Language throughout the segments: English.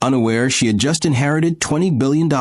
unaware she had just inherited $20 billion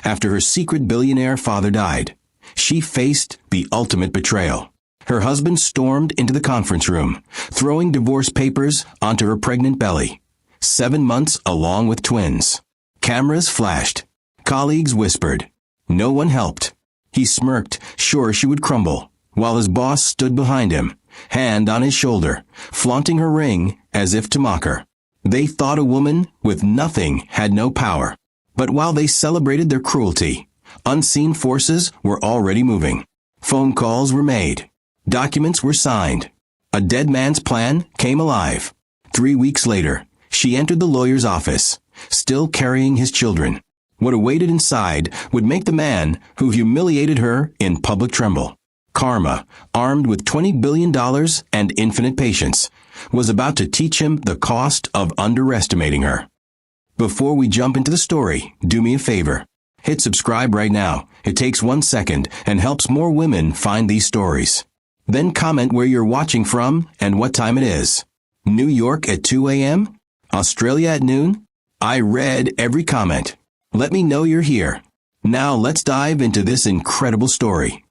after her secret billionaire father died. She faced the ultimate betrayal. Her husband stormed into the conference room, throwing divorce papers onto her pregnant belly. 7 months along with twins. Cameras flashed. Colleagues whispered. No one helped. He smirked, sure she would crumble, while his boss stood behind him, hand on his shoulder, flaunting her ring as if to mock her. They thought a woman with nothing had no power. But while they celebrated their cruelty, unseen forces were already moving. Phone calls were made. Documents were signed. A dead man's plan came alive. 3 weeks later, she entered the lawyer's office, still carrying his children. What awaited inside would make the man who humiliated her in public tremble. Karma, armed with $20 billion and infinite patience, was about to teach him the cost of underestimating her. Before we jump into the story, do me a favor. Hit subscribe right now. It takes 1 second and helps more women find these stories. Then comment where you're watching from and what time it is. New York at 2 a.m.? Australia at noon? I read every comment. Let me know you're here. Now let's dive into this incredible story.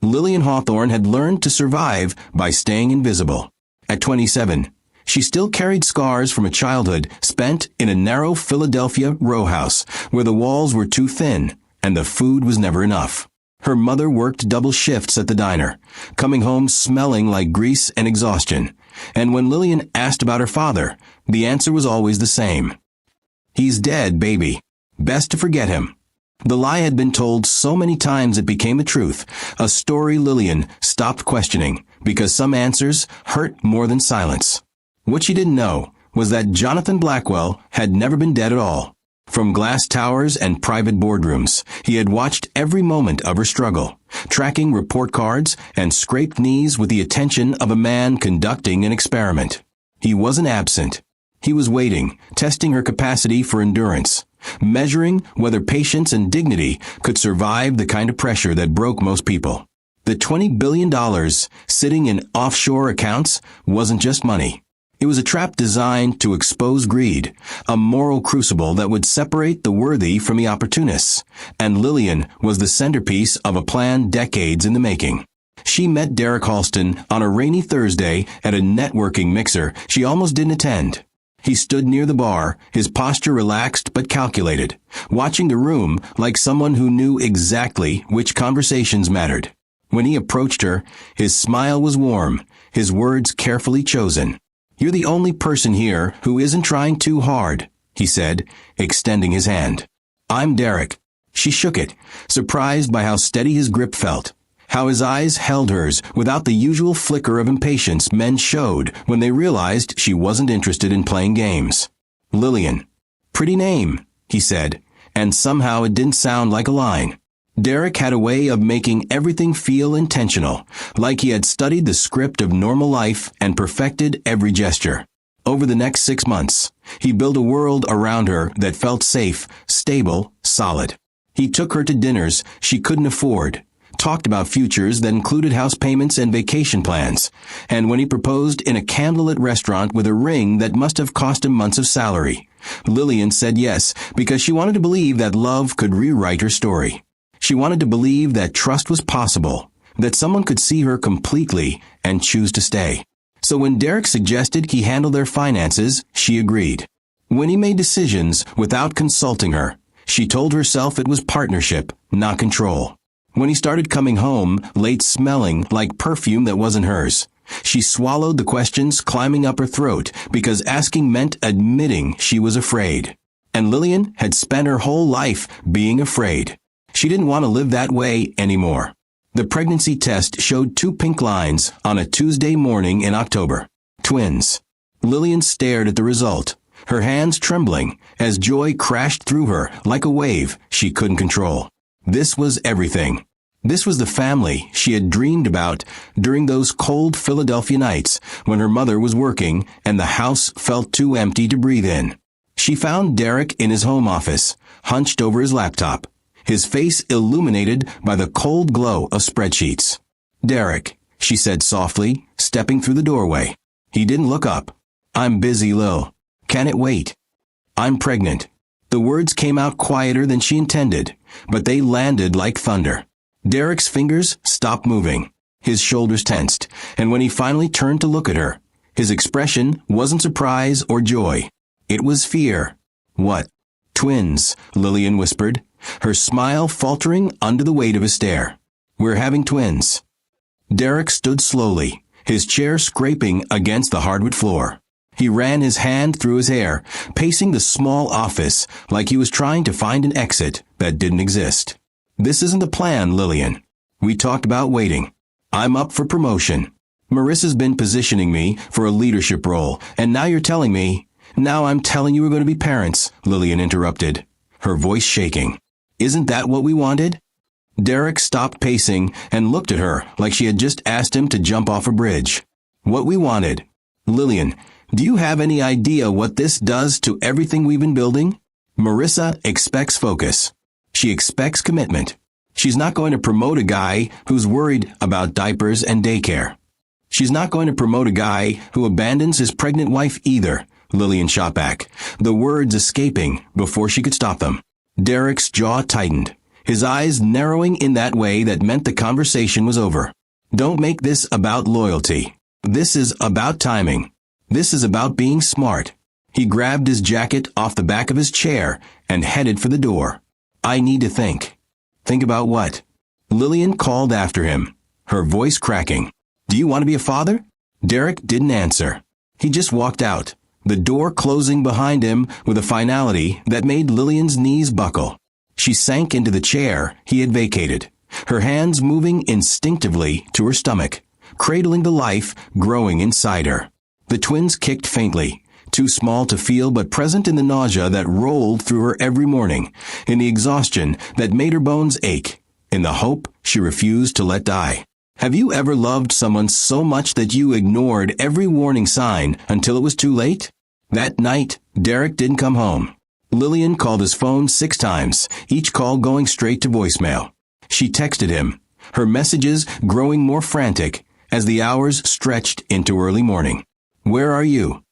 Lillian Hawthorne had learned to survive by staying invisible. At 27, she still carried scars from a childhood spent in a narrow Philadelphia row house where the walls were too thin and the food was never enough. Her mother worked double shifts at the diner, coming home smelling like grease and exhaustion. And when Lillian asked about her father, the answer was always the same. He's dead, baby. Best to forget him. The lie had been told so many times it became a truth, a story Lillian stopped questioning because some answers hurt more than silence. What she didn't know was that Jonathan Blackwell had never been dead at all. From glass towers and private boardrooms, he had watched every moment of her struggle, tracking report cards and scraped knees with the attention of a man conducting an experiment. He wasn't absent. He was waiting, testing her capacity for endurance, measuring whether patience and dignity could survive the kind of pressure that broke most people. The $20 billion sitting in offshore accounts wasn't just money. It was a trap designed to expose greed, a moral crucible that would separate the worthy from the opportunists, and Lillian was the centerpiece of a plan decades in the making. She met Derek Halston on a rainy Thursday at a networking mixer she almost didn't attend. He stood near the bar, his posture relaxed but calculated, watching the room like someone who knew exactly which conversations mattered. When he approached her, his smile was warm, his words carefully chosen. "You're the only person here who isn't trying too hard," he said, extending his hand. "I'm Derek." She shook it, surprised by how steady his grip felt, how his eyes held hers without the usual flicker of impatience men showed when they realized she wasn't interested in playing games. "Lillian." "Pretty name," he said, and somehow it didn't sound like a line. Derek had a way of making everything feel intentional, like he had studied the script of normal life and perfected every gesture. Over the next 6 months, he built a world around her that felt safe, stable, solid. He took her to dinners she couldn't afford, talked about futures that included house payments and vacation plans, and when he proposed in a candlelit restaurant with a ring that must have cost him months of salary, Lillian said yes because she wanted to believe that love could rewrite her story. She wanted to believe that trust was possible, that someone could see her completely and choose to stay. So when Derek suggested he handle their finances, she agreed. When he made decisions without consulting her, she told herself it was partnership, not control. When he started coming home, late smelling like perfume that wasn't hers, she swallowed the questions climbing up her throat because asking meant admitting she was afraid. And Lillian had spent her whole life being afraid. She didn't want to live that way anymore. The pregnancy test showed 2 pink lines on a Tuesday morning in October. Twins. Lillian stared at the result, her hands trembling as joy crashed through her like a wave she couldn't control. This was everything. This was the family she had dreamed about during those cold Philadelphia nights when her mother was working and the house felt too empty to breathe in. She found Derek in his home office, hunched over his laptop, his face illuminated by the cold glow of spreadsheets. "Derek," she said softly, stepping through the doorway. He didn't look up. "I'm busy, Lil. Can it wait?" I'm pregnant." The words came out quieter than she intended, but they landed like thunder. Derek's fingers stopped moving. His shoulders tensed, and when he finally turned to look at her, his expression wasn't surprise or joy. It was fear. "What?" "Twins," Lillian whispered, her smile faltering under the weight of his stare. "We're having twins." Derek stood slowly, his chair scraping against the hardwood floor. He ran his hand through his hair, pacing the small office like he was trying to find an exit that didn't exist. "This isn't the plan, Lillian. We talked about waiting. I'm up for promotion. Marissa's been positioning me for a leadership role, and now you're telling me—" "Now I'm telling you we're going to be parents," Lillian interrupted, her voice shaking. "Isn't that what we wanted?" Derek stopped pacing and looked at her like she had just asked him to jump off a bridge. "What we wanted? Lillian, do you have any idea what this does to everything we've been building? Marissa expects focus. She expects commitment. She's not going to promote a guy who's worried about diapers and daycare. She's not going to promote a guy who abandons his pregnant wife either," Lillian shot back, the words escaping before she could stop them. Derek's jaw tightened, his eyes narrowing in that way that meant the conversation was over. "Don't make this about loyalty. This is about timing. This is about being smart." He grabbed his jacket off the back of his chair and headed for the door. "I need to think." "Think about what?" Lillian called after him, her voice cracking. "Do you want to be a father?" Derek didn't answer. He just walked out, the door closing behind him with a finality that made Lillian's knees buckle. She sank into the chair he had vacated, her hands moving instinctively to her stomach, cradling the life growing inside her. The twins kicked faintly, too small to feel but present in the nausea that rolled through her every morning, in the exhaustion that made her bones ache, in the hope she refused to let die. Have you ever loved someone so much that you ignored every warning sign until it was too late? That night, Derek didn't come home. Lillian called his phone 6 times, each call going straight to voicemail. She texted him, her messages growing more frantic as the hours stretched into early morning. "Where are you?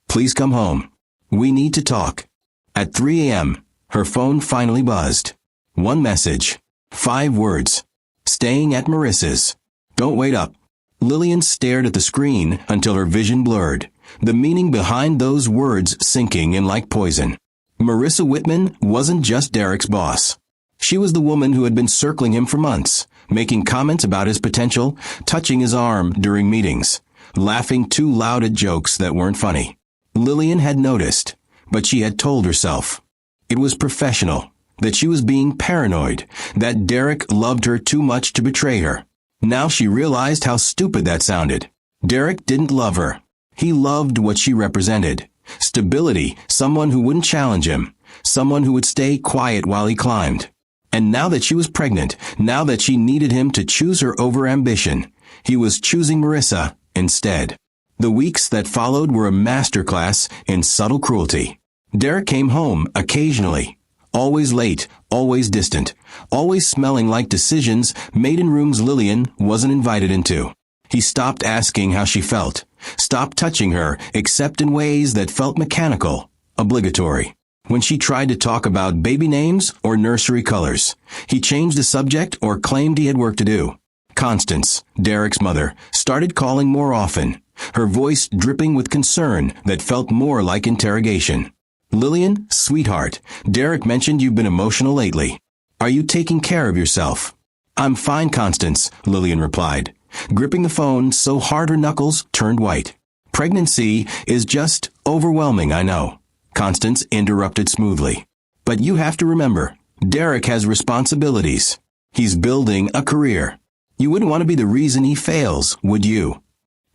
Please come home. We need to talk." At 3 a.m., her phone finally buzzed. One message. 5 words. "Staying at Marissa's. Don't wait up." Lillian stared at the screen until her vision blurred, the meaning behind those words sinking in like poison. Marissa Whitman wasn't just Derek's boss. She was the woman who had been circling him for months, making comments about his potential, touching his arm during meetings, laughing too loud at jokes that weren't funny. Lillian had noticed, but she had told herself. It was professional, that she was being paranoid, that Derek loved her too much to betray her. Now she realized how stupid that sounded. Derek didn't love her. He loved what she represented. Stability, someone who wouldn't challenge him, someone who would stay quiet while he climbed. And now that she was pregnant, now that she needed him to choose her over ambition, he was choosing Marissa instead. The weeks that followed were a masterclass in subtle cruelty. Derek came home occasionally, always late, always distant, always smelling like decisions made in rooms Lillian wasn't invited into. He stopped asking how she felt, stopped touching her except in ways that felt mechanical, obligatory. When she tried to talk about baby names or nursery colors, he changed the subject or claimed he had work to do. Constance, Derek's mother, started calling more often, her voice dripping with concern that felt more like interrogation. "Lillian, sweetheart, Derek mentioned you've been emotional lately. Are you taking care of yourself?" "I'm fine, Constance," Lillian replied, gripping the phone so hard her knuckles turned white. "Pregnancy is just overwhelming, I know," Constance interrupted smoothly. "But you have to remember, Derek has responsibilities. He's building a career. You wouldn't want to be the reason he fails, would you?"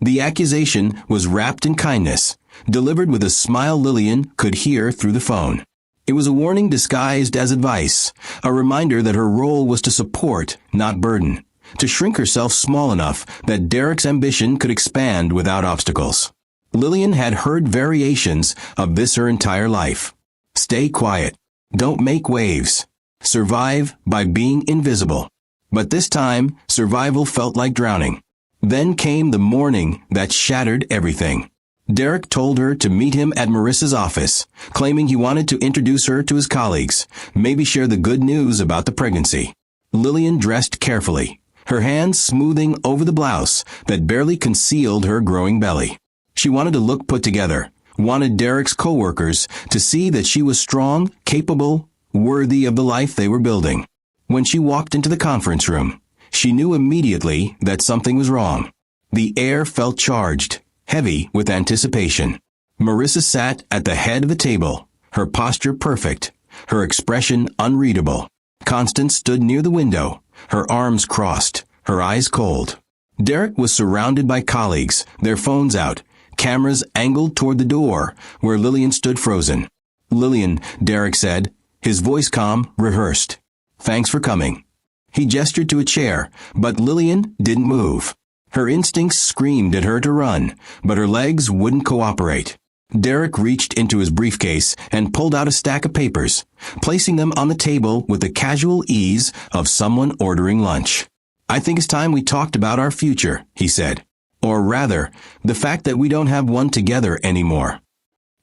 The accusation was wrapped in kindness, delivered with a smile Lillian could hear through the phone. It was a warning disguised as advice, a reminder that her role was to support, not burden, to shrink herself small enough that Derek's ambition could expand without obstacles. Lillian had heard variations of this her entire life. Stay quiet. Don't make waves. Survive by being invisible. But this time, survival felt like drowning. Then came the morning that shattered everything. Derek told her to meet him at Marissa's office, claiming he wanted to introduce her to his colleagues, maybe share the good news about the pregnancy. Lillian dressed carefully, her hands smoothing over the blouse that barely concealed her growing belly. She wanted to look put together, wanted Derek's co-workers to see that she was strong, capable, worthy of the life they were building. When she walked into the conference room, she knew immediately that something was wrong. The air felt charged, heavy with anticipation. Marissa sat at the head of the table, her posture perfect, her expression unreadable. Constance stood near the window, her arms crossed, her eyes cold. Derek was surrounded by colleagues, their phones out, cameras angled toward the door, where Lillian stood frozen. "Lillian," Derek said, his voice calm, rehearsed. "Thanks for coming." He gestured to a chair, but Lillian didn't move. Her instincts screamed at her to run, but her legs wouldn't cooperate. Derek reached into his briefcase and pulled out a stack of papers, placing them on the table with the casual ease of someone ordering lunch. "I think it's time we talked about our future," he said. "Or rather, the fact that we don't have one together anymore."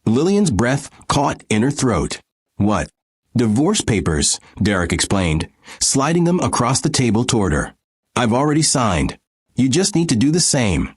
Lillian's breath caught in her throat. "What?" "Divorce papers," Derek explained, sliding them across the table toward her. "I've already signed. You just need to do the same."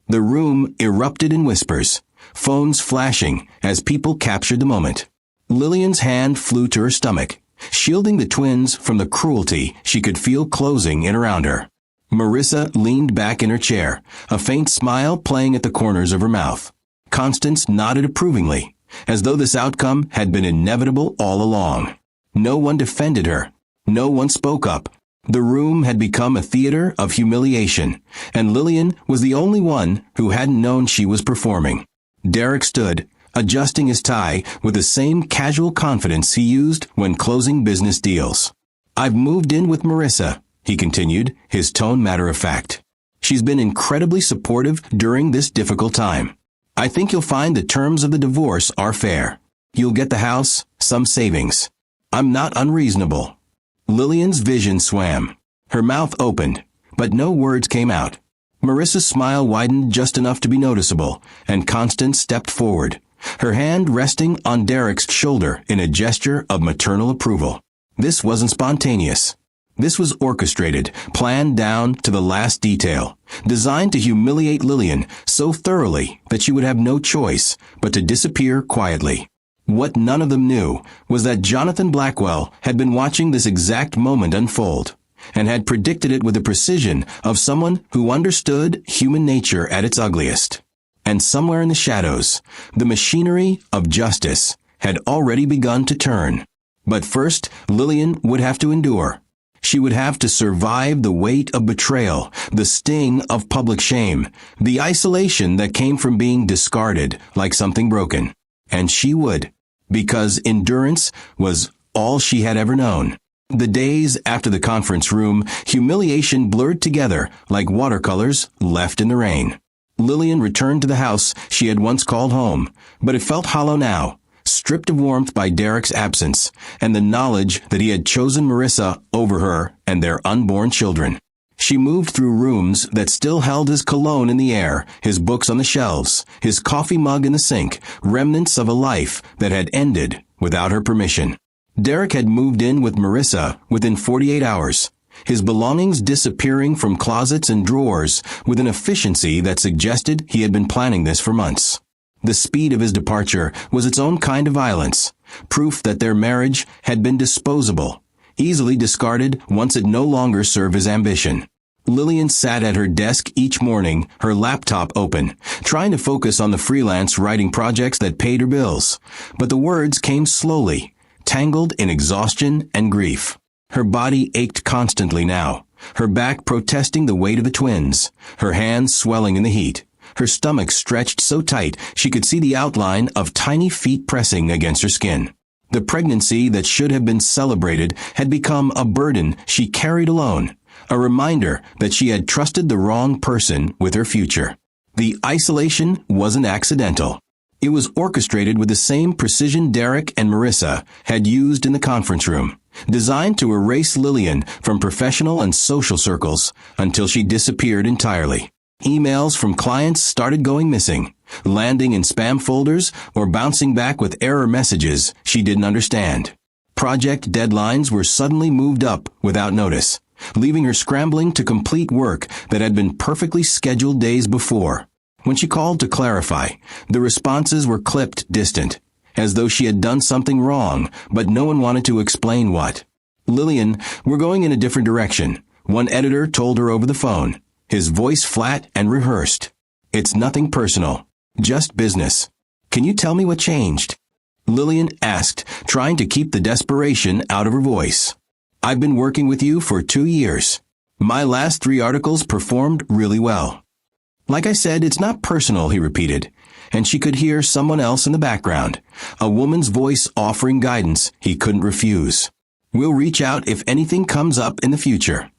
The room erupted in whispers, phones flashing as people captured the moment. Lillian's hand flew to her stomach, shielding the twins from the cruelty she could feel closing in around her. Marissa leaned back in her chair, a faint smile playing at the corners of her mouth. Constance nodded approvingly, as though this outcome had been inevitable all along. No one defended her. No one spoke up. The room had become a theater of humiliation, and Lillian was the only one who hadn't known she was performing. Derek stood, adjusting his tie with the same casual confidence he used when closing business deals. "I've moved in with Marissa," he continued, his tone matter-of-fact. "She's been incredibly supportive during this difficult time. I think you'll find the terms of the divorce are fair. You'll get the house, some savings. I'm not unreasonable." Lillian's vision swam. Her mouth opened, but no words came out. Marissa's smile widened just enough to be noticeable, and Constance stepped forward, her hand resting on Derek's shoulder in a gesture of maternal approval. This wasn't spontaneous. This was orchestrated, planned down to the last detail, designed to humiliate Lillian so thoroughly that she would have no choice but to disappear quietly. What none of them knew was that Jonathan Blackwell had been watching this exact moment unfold, and had predicted it with the precision of someone who understood human nature at its ugliest. And somewhere in the shadows, the machinery of justice had already begun to turn. But first, Lillian would have to endure. She would have to survive the weight of betrayal, the sting of public shame, the isolation that came from being discarded like something broken. And she would, because endurance was all she had ever known. The days after the conference room, humiliation blurred together like watercolors left in the rain. Lillian returned to the house she had once called home, but it felt hollow now, stripped of warmth by Derek's absence and the knowledge that he had chosen Marissa over her and their unborn children. She moved through rooms that still held his cologne in the air, his books on the shelves, his coffee mug in the sink, remnants of a life that had ended without her permission. Derek had moved in with Marissa within 48 hours, his belongings disappearing from closets and drawers with an efficiency that suggested he had been planning this for months. The speed of his departure was its own kind of violence, proof that their marriage had been disposable, easily discarded once it no longer served his ambition. Lillian sat at her desk each morning, her laptop open, trying to focus on the freelance writing projects that paid her bills. But the words came slowly, tangled in exhaustion and grief. Her body ached constantly now, her back protesting the weight of the twins, her hands swelling in the heat, her stomach stretched so tight she could see the outline of tiny feet pressing against her skin. The pregnancy that should have been celebrated had become a burden she carried alone, a reminder that she had trusted the wrong person with her future. The isolation wasn't accidental. It was orchestrated with the same precision Derek and Marissa had used in the conference room, designed to erase Lillian from professional and social circles until she disappeared entirely. Emails from clients started going missing. landing in spam folders or bouncing back with error messages she didn't understand. Project deadlines were suddenly moved up without notice, leaving her scrambling to complete work that had been perfectly scheduled days before. When she called to clarify, the responses were clipped distant, as though she had done something wrong, but no one wanted to explain what. "Lillian, we're going in a different direction," one editor told her over the phone, his voice flat and rehearsed. "It's nothing personal, just business. Can you tell me what changed?" Lillian asked, trying to keep the desperation out of her voice. "I've been working with you for 2 years. My last 3 articles performed really well." "Like I said, it's not personal," he repeated, and she could hear someone else in the background, a woman's voice offering guidance he couldn't refuse. "We'll reach out if anything comes up in the future."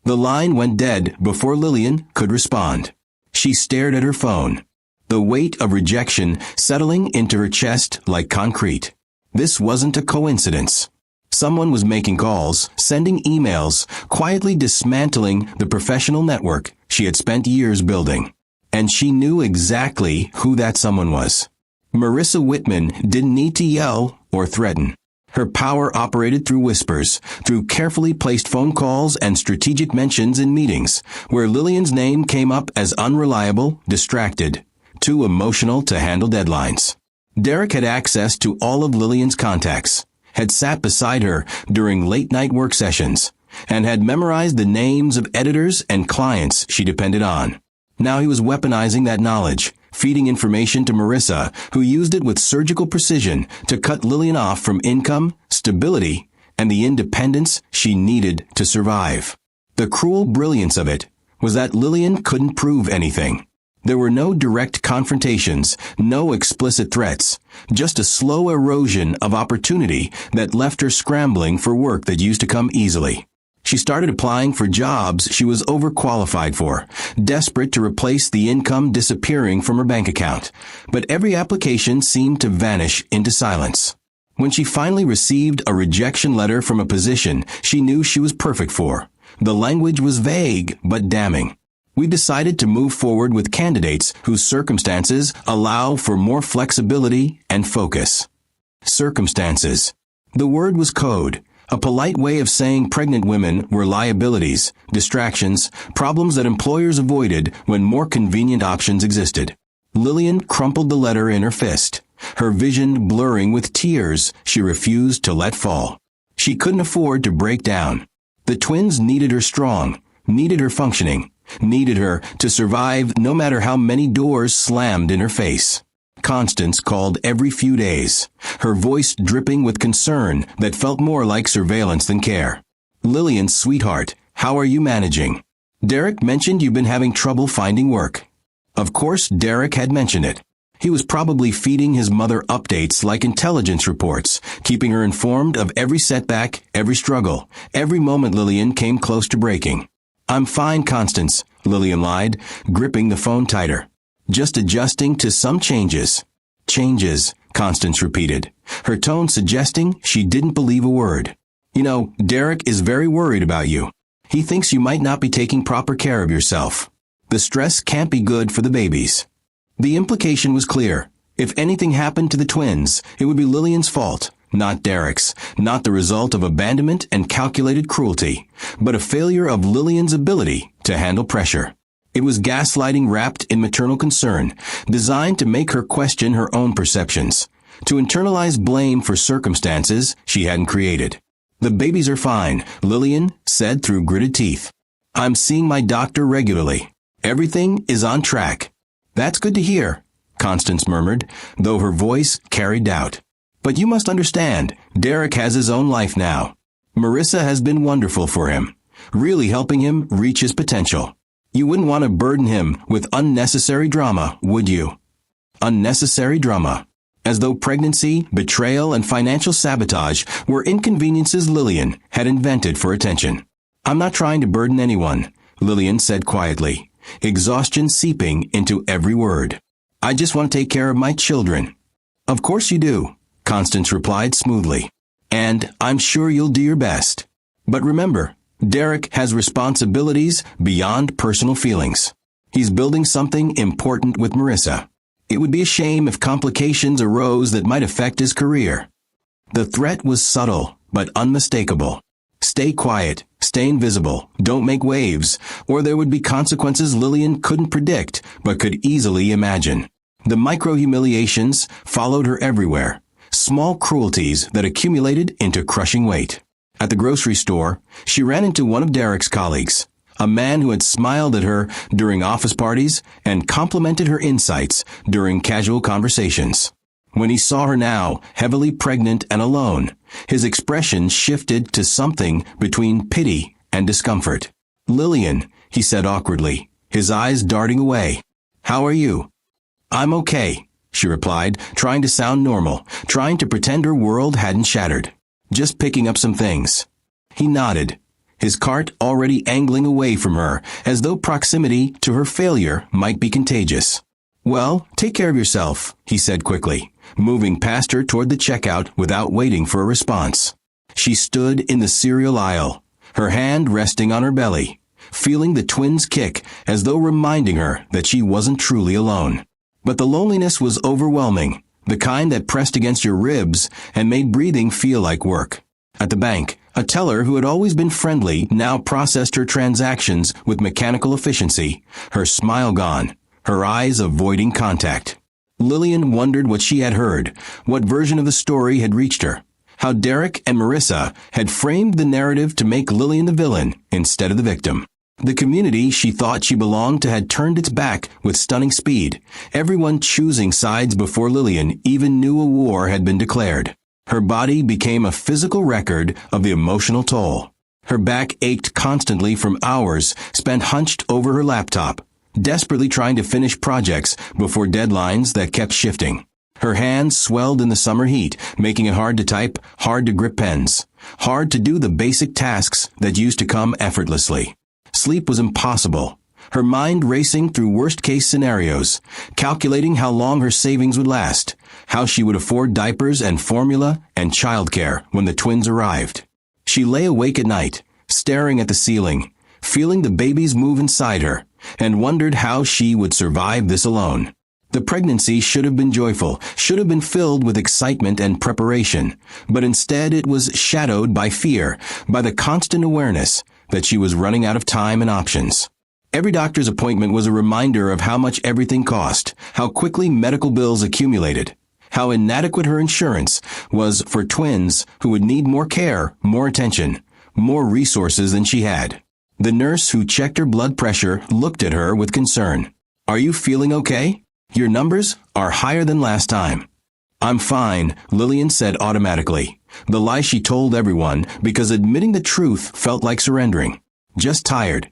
The line went dead before Lillian could respond. She stared at her phone, the weight of rejection settling into her chest like concrete. This wasn't a coincidence. Someone was making calls, sending emails, quietly dismantling the professional network she had spent years building. And she knew exactly who that someone was. Marissa Whitman didn't need to yell or threaten. Her power operated through whispers, through carefully placed phone calls and strategic mentions in meetings, where Lillian's name came up as unreliable, distracted, too emotional to handle deadlines. Derek had access to all of Lillian's contacts, had sat beside her during late-night work sessions, and had memorized the names of editors and clients she depended on. Now he was weaponizing that knowledge, feeding information to Marissa, who used it with surgical precision to cut Lillian off from income, stability, and the independence she needed to survive. The cruel brilliance of it was that Lillian couldn't prove anything. There were no direct confrontations, no explicit threats, just a slow erosion of opportunity that left her scrambling for work that used to come easily. She started applying for jobs she was overqualified for, desperate to replace the income disappearing from her bank account. But every application seemed to vanish into silence. When she finally received a rejection letter from a position she knew she was perfect for, the language was vague but damning. "We decided to move forward with candidates whose circumstances allow for more flexibility and focus." Circumstances. The word was code, a polite way of saying pregnant women were liabilities, distractions, problems that employers avoided when more convenient options existed. Lillian crumpled the letter in her fist, her vision blurring with tears she refused to let fall. She couldn't afford to break down. The twins needed her strong, needed her functioning, needed her to survive no matter how many doors slammed in her face. Constance called every few days, her voice dripping with concern that felt more like surveillance than care. "Lillian, sweetheart, how are you managing? Derek mentioned you've been having trouble finding work." Of course, Derek had mentioned it. He was probably feeding his mother updates like intelligence reports, keeping her informed of every setback, every struggle, every moment Lillian came close to breaking. "I'm fine, Constance," Lillian lied, gripping the phone tighter. "Just adjusting to some changes." "Changes," Constance repeated, her tone suggesting she didn't believe a word. "You know, Derek is very worried about you. He thinks you might not be taking proper care of yourself. The stress can't be good for the babies." The implication was clear. If anything happened to the twins, it would be Lillian's fault, not Derek's, not the result of abandonment and calculated cruelty, but a failure of Lillian's ability to handle pressure. It was gaslighting wrapped in maternal concern, designed to make her question her own perceptions, to internalize blame for circumstances she hadn't created. "The babies are fine," Lillian said through gritted teeth. "I'm seeing my doctor regularly. Everything is on track." "That's good to hear," Constance murmured, though her voice carried doubt. "But you must understand, Derek has his own life now. Marissa has been wonderful for him, really helping him reach his potential. You wouldn't want to burden him with unnecessary drama, would you?" Unnecessary drama. As though pregnancy, betrayal, and financial sabotage were inconveniences Lillian had invented for attention. "I'm not trying to burden anyone," Lillian said quietly, exhaustion seeping into every word. "I just want to take care of my children." "Of course you do," Constance replied smoothly. "And I'm sure you'll do your best. But remember, Derek has responsibilities beyond personal feelings. He's building something important with Marissa. It would be a shame if complications arose that might affect his career. The threat was subtle, but unmistakable. Stay quiet, stay invisible, don't make waves, or there would be consequences Lillian couldn't predict, but could easily imagine. The micro-humiliations followed her everywhere, small cruelties that accumulated into crushing weight. At the grocery store, she ran into one of Derek's colleagues, a man who had smiled at her during office parties and complimented her insights during casual conversations. When he saw her now, heavily pregnant and alone, his expression shifted to something between pity and discomfort. "Lillian," he said awkwardly, his eyes darting away. "How are you?" "I'm okay," she replied, trying to sound normal, trying to pretend her world hadn't shattered. "Just picking up some things." He nodded, his cart already angling away from her, as though proximity to her failure might be contagious. "Well, take care of yourself," he said quickly, moving past her toward the checkout without waiting for a response. She stood in the cereal aisle, her hand resting on her belly, feeling the twins' kick as though reminding her that she wasn't truly alone. But the loneliness was overwhelming, the kind that pressed against your ribs and made breathing feel like work. At the bank, a teller who had always been friendly now processed her transactions with mechanical efficiency, her smile gone, her eyes avoiding contact. Lillian wondered what she had heard, what version of the story had reached her, how Derek and Marissa had framed the narrative to make Lillian the villain instead of the victim. The community she thought she belonged to had turned its back with stunning speed, everyone choosing sides before Lillian even knew a war had been declared. Her body became a physical record of the emotional toll. Her back ached constantly from hours spent hunched over her laptop, desperately trying to finish projects before deadlines that kept shifting. Her hands swelled in the summer heat, making it hard to type, hard to grip pens, hard to do the basic tasks that used to come effortlessly. Sleep was impossible, her mind racing through worst-case scenarios, calculating how long her savings would last, how she would afford diapers and formula and childcare when the twins arrived. She lay awake at night, staring at the ceiling, feeling the babies move inside her, and wondered how she would survive this alone. The pregnancy should have been joyful, should have been filled with excitement and preparation, but instead it was shadowed by fear, by the constant awareness that she was running out of time and options. Every doctor's appointment was a reminder of how much everything cost, how quickly medical bills accumulated, how inadequate her insurance was for twins who would need more care, more attention, more resources than she had. The nurse who checked her blood pressure looked at her with concern. "Are you feeling okay? Your numbers are higher than last time." "I'm fine," Lillian said automatically, the lie she told everyone because admitting the truth felt like surrendering. "Just tired."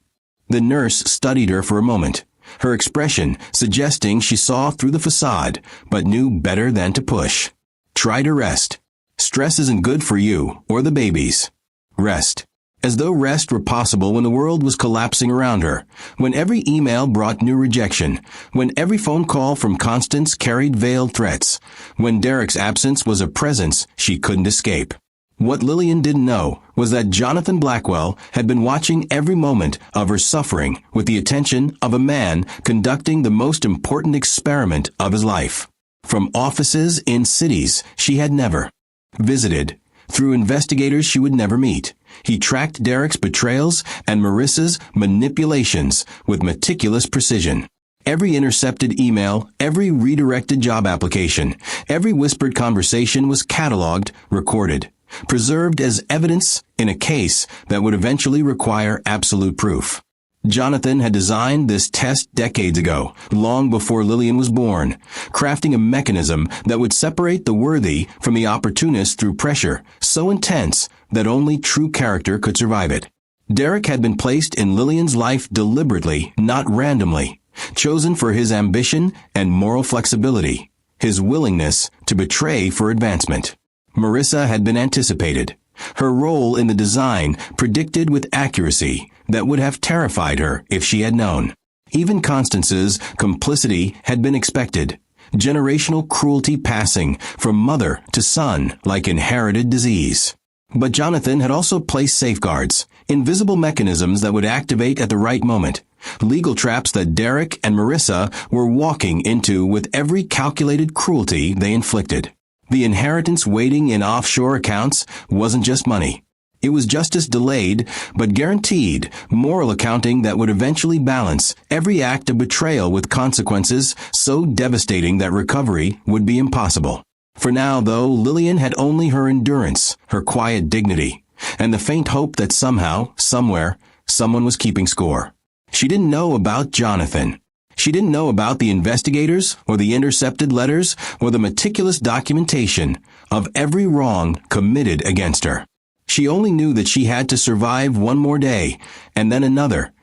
The nurse studied her for a moment, her expression suggesting she saw through the facade, but knew better than to push. "Try to rest. Stress isn't good for you or the babies. Rest." As though rest were possible when the world was collapsing around her, when every email brought new rejection, when every phone call from Constance carried veiled threats, when Derek's absence was a presence she couldn't escape. What Lillian didn't know was that Jonathan Blackwell had been watching every moment of her suffering with the attention of a man conducting the most important experiment of his life. From offices in cities she had never visited, through investigators she would never meet, he tracked Derek's betrayals and Marissa's manipulations with meticulous precision. Every intercepted email, every redirected job application, every whispered conversation was cataloged, recorded, preserved as evidence in a case that would eventually require absolute proof. Jonathan had designed this test decades ago, long before Lillian was born, crafting a mechanism that would separate the worthy from the opportunist through pressure so intense that only true character could survive it. Derek had been placed in Lillian's life deliberately, not randomly, chosen for his ambition and moral flexibility, his willingness to betray for advancement. Marissa had been anticipated, her role in the design predicted with accuracy that would have terrified her if she had known. Even Constance's complicity had been expected, generational cruelty passing from mother to son like inherited disease. But Jonathan had also placed safeguards, invisible mechanisms that would activate at the right moment, legal traps that Derek and Marissa were walking into with every calculated cruelty they inflicted. The inheritance waiting in offshore accounts wasn't just money. It was justice delayed, but guaranteed, moral accounting that would eventually balance every act of betrayal with consequences so devastating that recovery would be impossible. For now, though, Lillian had only her endurance, her quiet dignity, and the faint hope that somehow, somewhere, someone was keeping score. She didn't know about Jonathan. She didn't know about the investigators, or the intercepted letters, or the meticulous documentation of every wrong committed against her. She only knew that she had to survive one more day, and then another,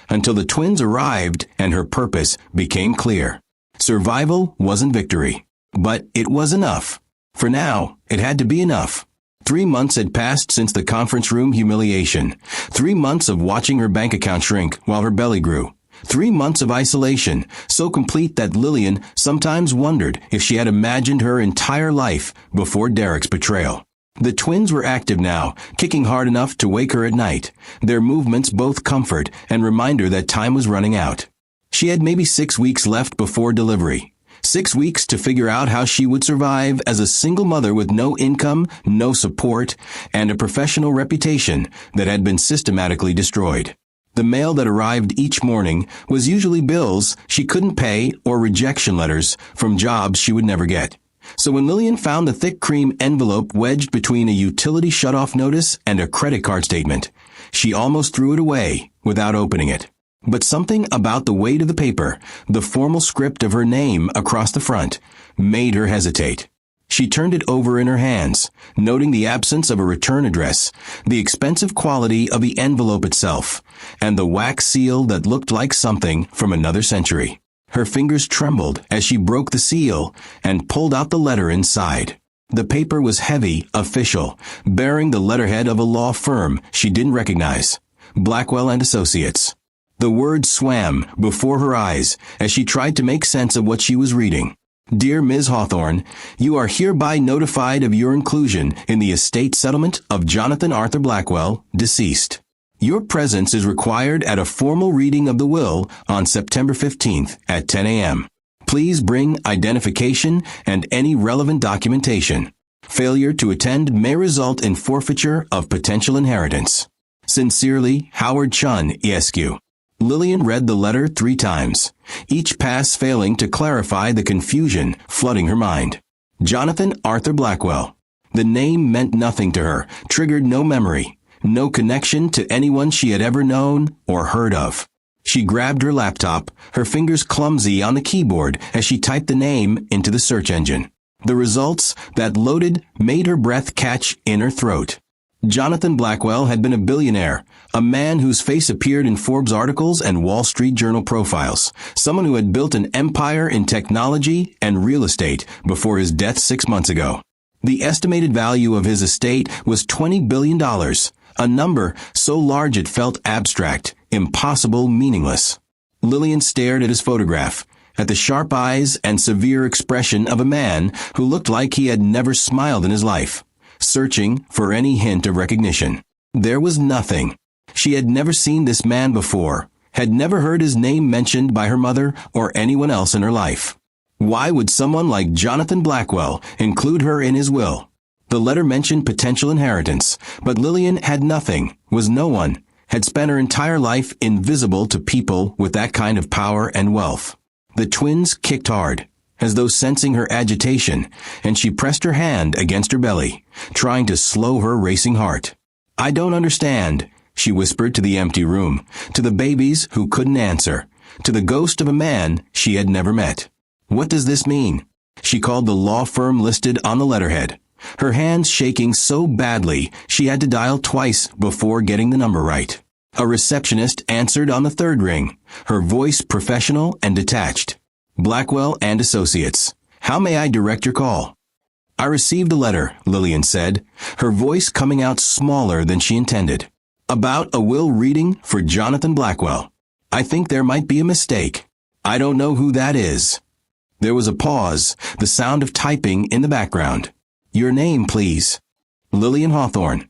until the twins arrived and her purpose became clear. Survival wasn't victory, but it was enough. For now, it had to be enough. 3 months had passed since the conference room humiliation. 3 months of watching her bank account shrink while her belly grew. 3 months of isolation, so complete that Lillian sometimes wondered if she had imagined her entire life before Derek's betrayal. The twins were active now, kicking hard enough to wake her at night, their movements both comfort and reminder that time was running out. She had maybe 6 weeks left before delivery. 6 weeks to figure out how she would survive as a single mother with no income, no support, and a professional reputation that had been systematically destroyed. The mail that arrived each morning was usually bills she couldn't pay or rejection letters from jobs she would never get. So when Lillian found the thick cream envelope wedged between a utility shutoff notice and a credit card statement, she almost threw it away without opening it. But something about the weight of the paper, the formal script of her name across the front, made her hesitate. She turned it over in her hands, noting the absence of a return address, the expensive quality of the envelope itself, and the wax seal that looked like something from another century. Her fingers trembled as she broke the seal and pulled out the letter inside. The paper was heavy, official, bearing the letterhead of a law firm she didn't recognize, Blackwell and Associates. The words swam before her eyes as she tried to make sense of what she was reading. Dear Ms. Hawthorne, you are hereby notified of your inclusion in the estate settlement of Jonathan Arthur Blackwell, deceased. Your presence is required at a formal reading of the will on September 15th at 10 a.m. Please bring identification and any relevant documentation. Failure to attend may result in forfeiture of potential inheritance. Sincerely, Howard Chun, ESQ. Lillian read the letter 3 times, each pass failing to clarify the confusion flooding her mind. Jonathan Arthur Blackwell. The name meant nothing to her, triggered no memory, no connection to anyone she had ever known or heard of. She grabbed her laptop, her fingers clumsy on the keyboard as she typed the name into the search engine. The results that loaded made her breath catch in her throat. Jonathan Blackwell had been a billionaire, a man whose face appeared in Forbes articles and Wall Street Journal profiles, someone who had built an empire in technology and real estate before his death 6 months ago. The estimated value of his estate was $20 billion, a number so large it felt abstract, impossible, meaningless. Lillian stared at his photograph, at the sharp eyes and severe expression of a man who looked like he had never smiled in his life, searching for any hint of recognition. There was nothing. She had never seen this man before, had never heard his name mentioned by her mother or anyone else in her life. Why would someone like Jonathan Blackwell include her in his will? The letter mentioned potential inheritance, but Lillian had nothing, was no one, had spent her entire life invisible to people with that kind of power and wealth. The twins kicked hard, as though sensing her agitation, and she pressed her hand against her belly, trying to slow her racing heart. I don't understand, she whispered to the empty room, to the babies who couldn't answer, to the ghost of a man she had never met. What does this mean? She called the law firm listed on the letterhead, her hands shaking so badly she had to dial twice before getting the number right. A receptionist answered on the 3rd ring, her voice professional and detached. Blackwell and Associates. How may I direct your call? I received a letter, Lillian said, her voice coming out smaller than she intended. About a will reading for Jonathan Blackwell. I think there might be a mistake. I don't know who that is. There was a pause, the sound of typing in the background. Your name, please. Lillian Hawthorne.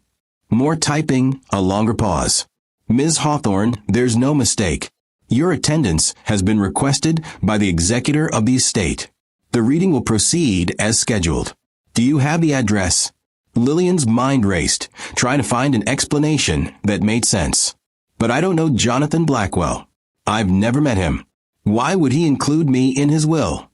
More typing, a longer pause. Ms. Hawthorne, there's no mistake. Your attendance has been requested by the executor of the estate. The reading will proceed as scheduled. Do you have the address? Lillian's mind raced, trying to find an explanation that made sense. But I don't know Jonathan Blackwell. I've never met him. Why would he include me in his will?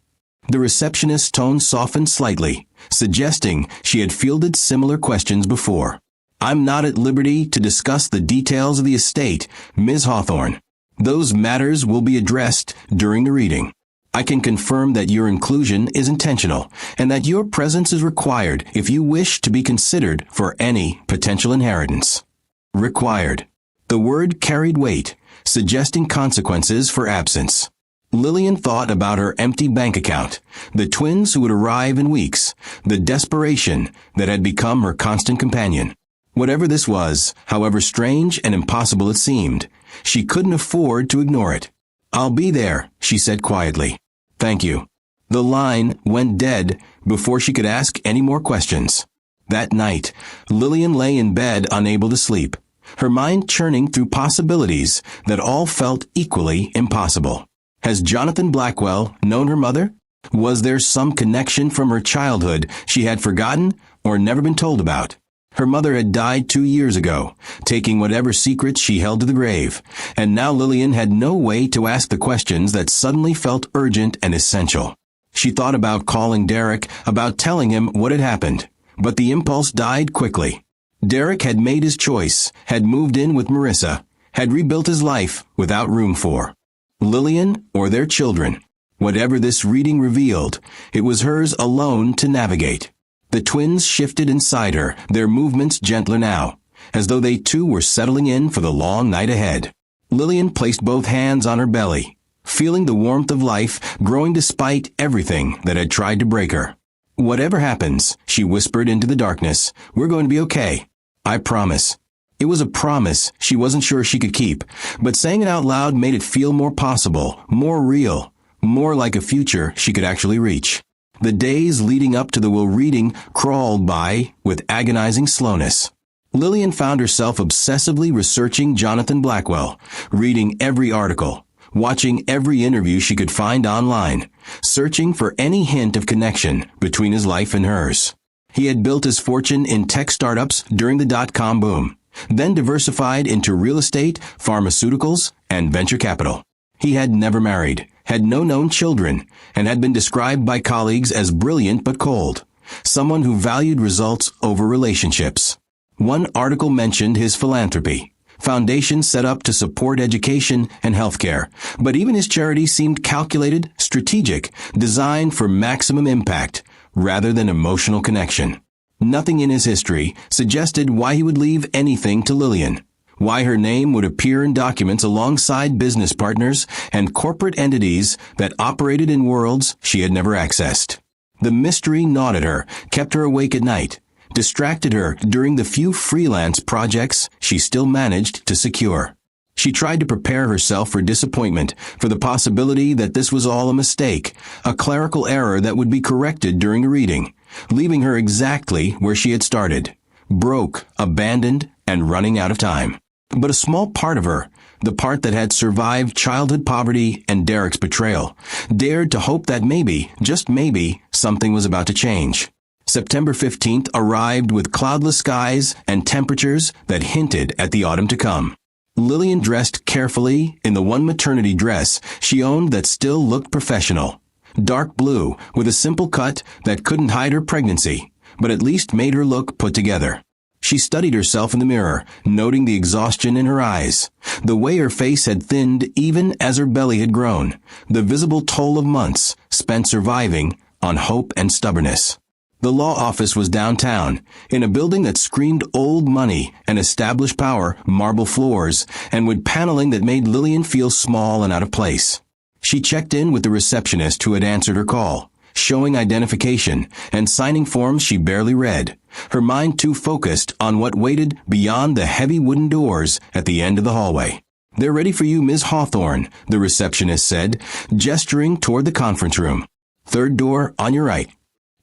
The receptionist's tone softened slightly, suggesting she had fielded similar questions before. I'm not at liberty to discuss the details of the estate, Ms. Hawthorne. Those matters will be addressed during the reading. I can confirm that your inclusion is intentional and that your presence is required if you wish to be considered for any potential inheritance. Required. The word carried weight, suggesting consequences for absence. Lillian thought about her empty bank account, the twins who would arrive in weeks, the desperation that had become her constant companion. Whatever this was, however strange and impossible it seemed, she couldn't afford to ignore it. I'll be there, she said quietly. Thank you. The line went dead before she could ask any more questions. That night, Lillian lay in bed unable to sleep, her mind churning through possibilities that all felt equally impossible. Has Jonathan Blackwell known her mother? Was there some connection from her childhood she had forgotten or never been told about? Her mother had died 2 years ago, taking whatever secrets she held to the grave, and now Lillian had no way to ask the questions that suddenly felt urgent and essential. She thought about calling Derek, about telling him what had happened, but the impulse died quickly. Derek had made his choice, had moved in with Marissa, had rebuilt his life without room for Lillian or their children. Whatever this reading revealed, it was hers alone to navigate. The twins shifted inside her, their movements gentler now, as though they too were settling in for the long night ahead. Lillian placed both hands on her belly, feeling the warmth of life growing despite everything that had tried to break her. Whatever happens, she whispered into the darkness, we're going to be okay. I promise. It was a promise she wasn't sure she could keep, but saying it out loud made it feel more possible, more real, more like a future she could actually reach. The days leading up to the will reading crawled by with agonizing slowness. Lillian found herself obsessively researching Jonathan Blackwell, reading every article, watching every interview she could find online, searching for any hint of connection between his life and hers. He had built his fortune in tech startups during the dot-com boom, then diversified into real estate, pharmaceuticals, and venture capital. He had never married, had no known children, and had been described by colleagues as brilliant but cold, someone who valued results over relationships. One article mentioned his philanthropy, foundations set up to support education and healthcare, but even his charity seemed calculated, strategic, designed for maximum impact, rather than emotional connection. Nothing in his history suggested why he would leave anything to Lillian, why her name would appear in documents alongside business partners and corporate entities that operated in worlds she had never accessed. The mystery gnawed at her, kept her awake at night, distracted her during the few freelance projects she still managed to secure. She tried to prepare herself for disappointment, for the possibility that this was all a mistake, a clerical error that would be corrected during a reading, leaving her exactly where she had started, broke, abandoned, and running out of time. But a small part of her, the part that had survived childhood poverty and Derek's betrayal, dared to hope that maybe, just maybe, something was about to change. September 15th arrived with cloudless skies and temperatures that hinted at the autumn to come. Lillian dressed carefully in the one maternity dress she owned that still looked professional. Dark blue, with a simple cut that couldn't hide her pregnancy, but at least made her look put together. She studied herself in the mirror, noting the exhaustion in her eyes, the way her face had thinned even as her belly had grown, the visible toll of months spent surviving on hope and stubbornness. The law office was downtown, in a building that screamed old money and established power, marble floors, and with paneling that made Lillian feel small and out of place. She checked in with the receptionist who had answered her call, showing identification and signing forms she barely read, her mind too focused on what waited beyond the heavy wooden doors at the end of the hallway. "They're ready for you, Ms. Hawthorne," the receptionist said, gesturing toward the conference room. "Third door on your right."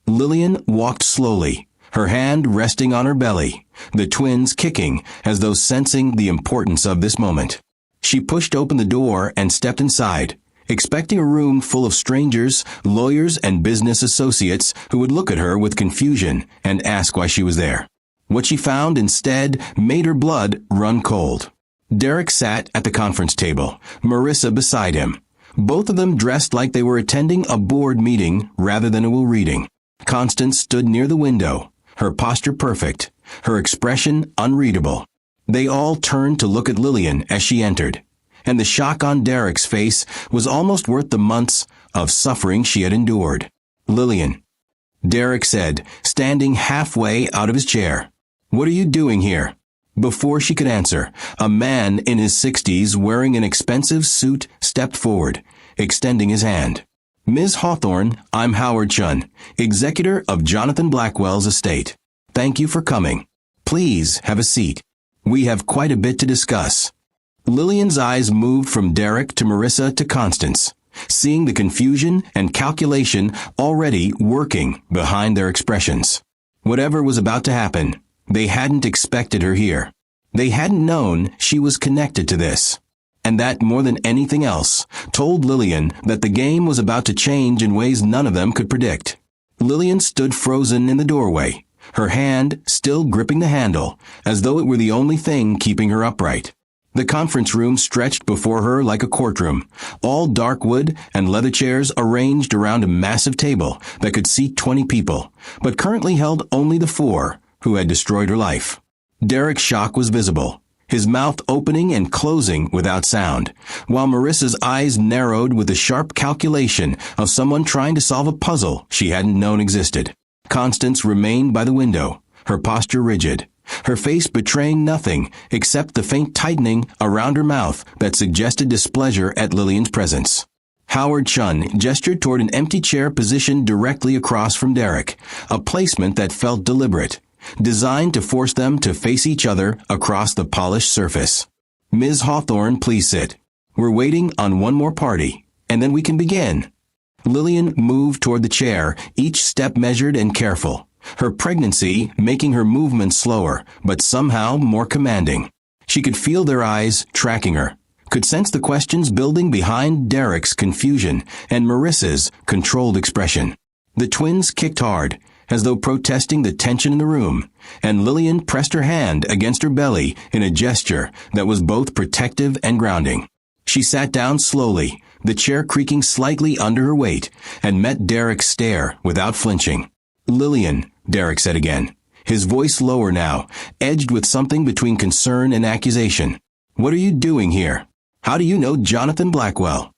Lillian walked slowly, her hand resting on her belly, the twins kicking as though sensing the importance of this moment. She pushed open the door and stepped inside, expecting a room full of strangers, lawyers, and business associates who would look at her with confusion and ask why she was there. What she found instead made her blood run cold. Derek sat at the conference table, Marissa beside him. Both of them dressed like they were attending a board meeting rather than a will reading. Constance stood near the window, her posture perfect, her expression unreadable. They all turned to look at Lillian as she entered, and the shock on Derek's face was almost worth the months of suffering she had endured. "Lillian," Derek said, standing halfway out of his chair. "What are you doing here?" Before she could answer, a man in his 60s wearing an expensive suit stepped forward, extending his hand. "Ms. Hawthorne, I'm Howard Chun, executor of Jonathan Blackwell's estate. Thank you for coming. Please have a seat. We have quite a bit to discuss." Lillian's eyes moved from Derek to Marissa to Constance, seeing the confusion and calculation already working behind their expressions. Whatever was about to happen, they hadn't expected her here. They hadn't known she was connected to this. And that, more than anything else, told Lillian that the game was about to change in ways none of them could predict. Lillian stood frozen in the doorway, her hand still gripping the handle, as though it were the only thing keeping her upright. The conference room stretched before her like a courtroom, all dark wood and leather chairs arranged around a massive table that could seat 20 people, but currently held only the 4 who had destroyed her life. Derek's shock was visible, his mouth opening and closing without sound, while Marissa's eyes narrowed with the sharp calculation of someone trying to solve a puzzle she hadn't known existed. Constance remained by the window, her posture rigid, her face betraying nothing except the faint tightening around her mouth that suggested displeasure at Lillian's presence. Howard Chun gestured toward an empty chair positioned directly across from Derek, a placement that felt deliberate, designed to force them to face each other across the polished surface. "Ms. Hawthorne, please sit. We're waiting on one more party, and then we can begin." Lillian moved toward the chair, each step measured and careful, her pregnancy making her movements slower, but somehow more commanding. She could feel their eyes tracking her, could sense the questions building behind Derek's confusion and Marissa's controlled expression. The twins kicked hard, as though protesting the tension in the room, and Lillian pressed her hand against her belly in a gesture that was both protective and grounding. She sat down slowly, the chair creaking slightly under her weight, and met Derek's stare without flinching. "Lillian," Derek said again, his voice lower now, edged with something between concern and accusation. "What are you doing here? How do you know Jonathan Blackwell?"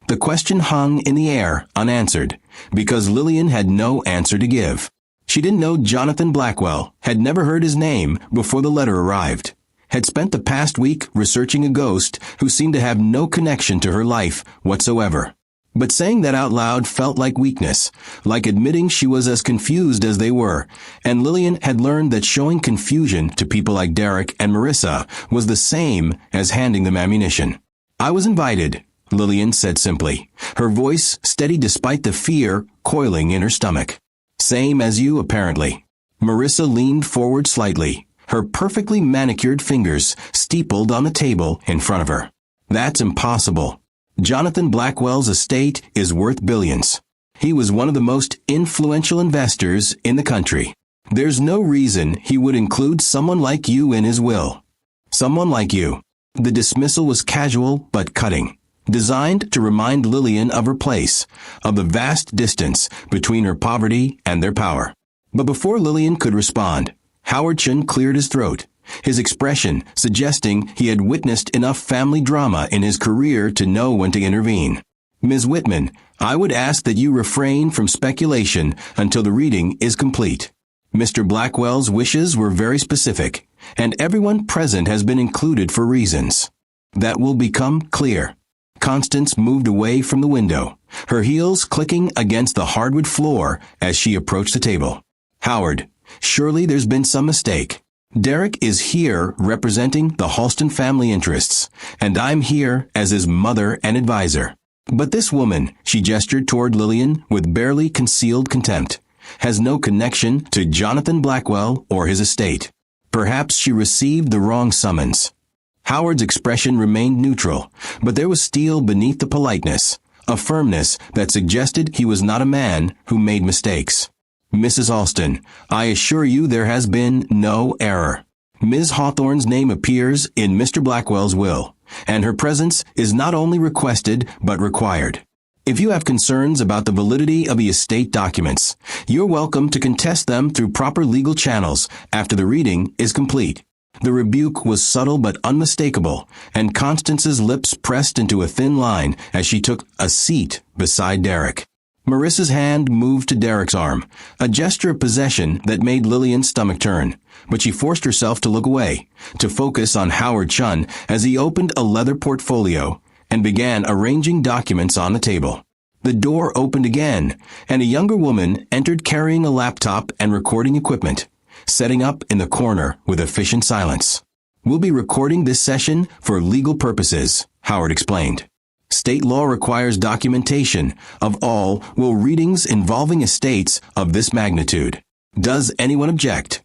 The question hung in the air, unanswered, because Lillian had no answer to give. She didn't know Jonathan Blackwell, had never heard his name before the letter arrived, had spent the past week researching a ghost who seemed to have no connection to her life whatsoever. But saying that out loud felt like weakness, like admitting she was as confused as they were, and Lillian had learned that showing confusion to people like Derek and Marissa was the same as handing them ammunition. "I was invited," Lillian said simply, her voice steady despite the fear coiling in her stomach. "Same as you, apparently." Marissa leaned forward slightly, her perfectly manicured fingers steepled on the table in front of her. "That's impossible. Jonathan Blackwell's estate is worth billions. He was one of the most influential investors in the country. There's no reason he would include someone like you in his will. Someone like you." The dismissal was casual but cutting, designed to remind Lillian of her place, of the vast distance between her poverty and their power. But before Lillian could respond, Howard Chun cleared his throat, his expression suggesting he had witnessed enough family drama in his career to know when to intervene. "Ms. Whitman, I would ask that you refrain from speculation until the reading is complete. Mr. Blackwell's wishes were very specific, and everyone present has been included for reasons that will become clear." Constance moved away from the window, her heels clicking against the hardwood floor as she approached the table. "Howard, surely there's been some mistake. Derek is here representing the Halston family interests, and I'm here as his mother and advisor. But this woman," she gestured toward Lillian with barely concealed contempt, has no connection to Jonathan Blackwell or his estate. Perhaps she received the wrong summons. Howard's expression remained neutral, but there was steel beneath the politeness, a firmness that suggested he was not a man who made mistakes. Mrs. Alston, I assure you there has been no error. Ms. Hawthorne's name appears in Mr. Blackwell's will, and her presence is not only requested but required. If you have concerns about the validity of the estate documents, you're welcome to contest them through proper legal channels after the reading is complete. The rebuke was subtle but unmistakable, and Constance's lips pressed into a thin line as she took a seat beside Derek. Marissa's hand moved to Derek's arm, a gesture of possession that made Lillian's stomach turn, but she forced herself to look away, to focus on Howard Chun as he opened a leather portfolio and began arranging documents on the table. The door opened again, and a younger woman entered carrying a laptop and recording equipment, setting up in the corner with efficient silence. We'll be recording this session for legal purposes, Howard explained. State law requires documentation of all will readings involving estates of this magnitude. Does anyone object?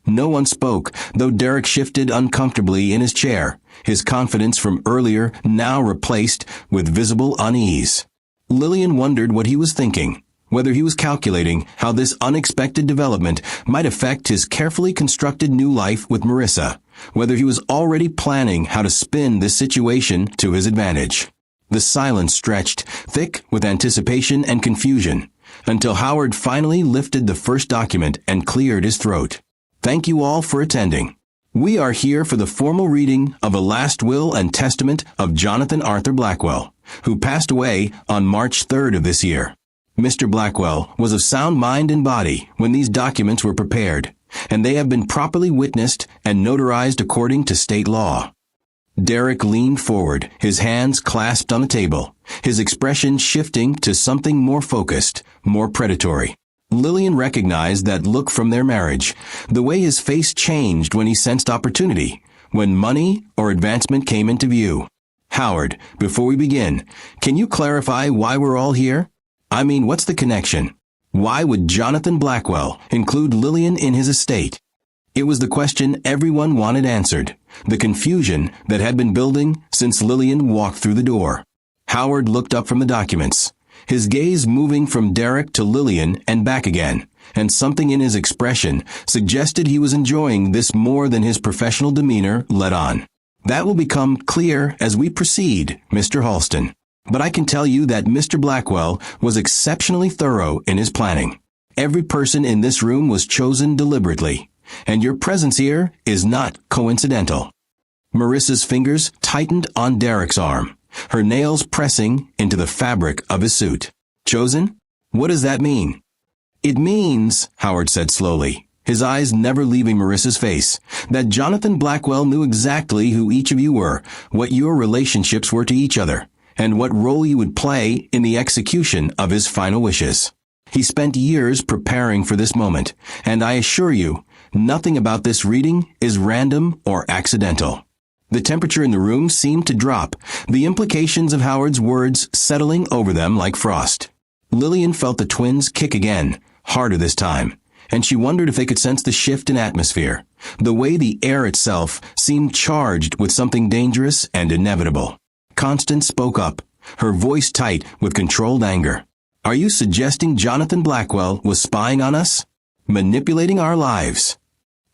No one spoke, though Derek shifted uncomfortably in his chair, his confidence from earlier now replaced with visible unease. Lillian wondered what he was thinking, whether he was calculating how this unexpected development might affect his carefully constructed new life with Marissa, whether he was already planning how to spin this situation to his advantage. The silence stretched, thick with anticipation and confusion, until Howard finally lifted the first document and cleared his throat. Thank you all for attending. We are here for the formal reading of a last will and testament of Jonathan Arthur Blackwell, who passed away on March 3rd of this year. Mr. Blackwell was of sound mind and body when these documents were prepared, and they have been properly witnessed and notarized according to state law. Derek leaned forward, his hands clasped on the table, his expression shifting to something more focused, more predatory. Lillian recognized that look from their marriage, the way his face changed when he sensed opportunity, when money or advancement came into view. Howard, before we begin, can you clarify why we're all here? I mean, what's the connection? Why would Jonathan Blackwell include Lillian in his estate? It was the question everyone wanted answered, the confusion that had been building since Lillian walked through the door. Howard looked up from the documents, his gaze moving from Derek to Lillian and back again, and something in his expression suggested he was enjoying this more than his professional demeanor let on. That will become clear as we proceed, Mr. Halston. But I can tell you that Mr. Blackwell was exceptionally thorough in his planning. Every person in this room was chosen deliberately, and your presence here is not coincidental. Marissa's fingers tightened on Derek's arm, her nails pressing into the fabric of his suit. Chosen? What does that mean? It means, Howard said slowly, his eyes never leaving Marissa's face, that Jonathan Blackwell knew exactly who each of you were, what your relationships were to each other, and what role you would play in the execution of his final wishes. He spent years preparing for this moment, and I assure you, nothing about this reading is random or accidental. The temperature in the room seemed to drop, the implications of Howard's words settling over them like frost. Lillian felt the twins kick again, harder this time, and she wondered if they could sense the shift in atmosphere, the way the air itself seemed charged with something dangerous and inevitable. Constance spoke up, her voice tight with controlled anger. Are you suggesting Jonathan Blackwell was spying on us? Manipulating our lives?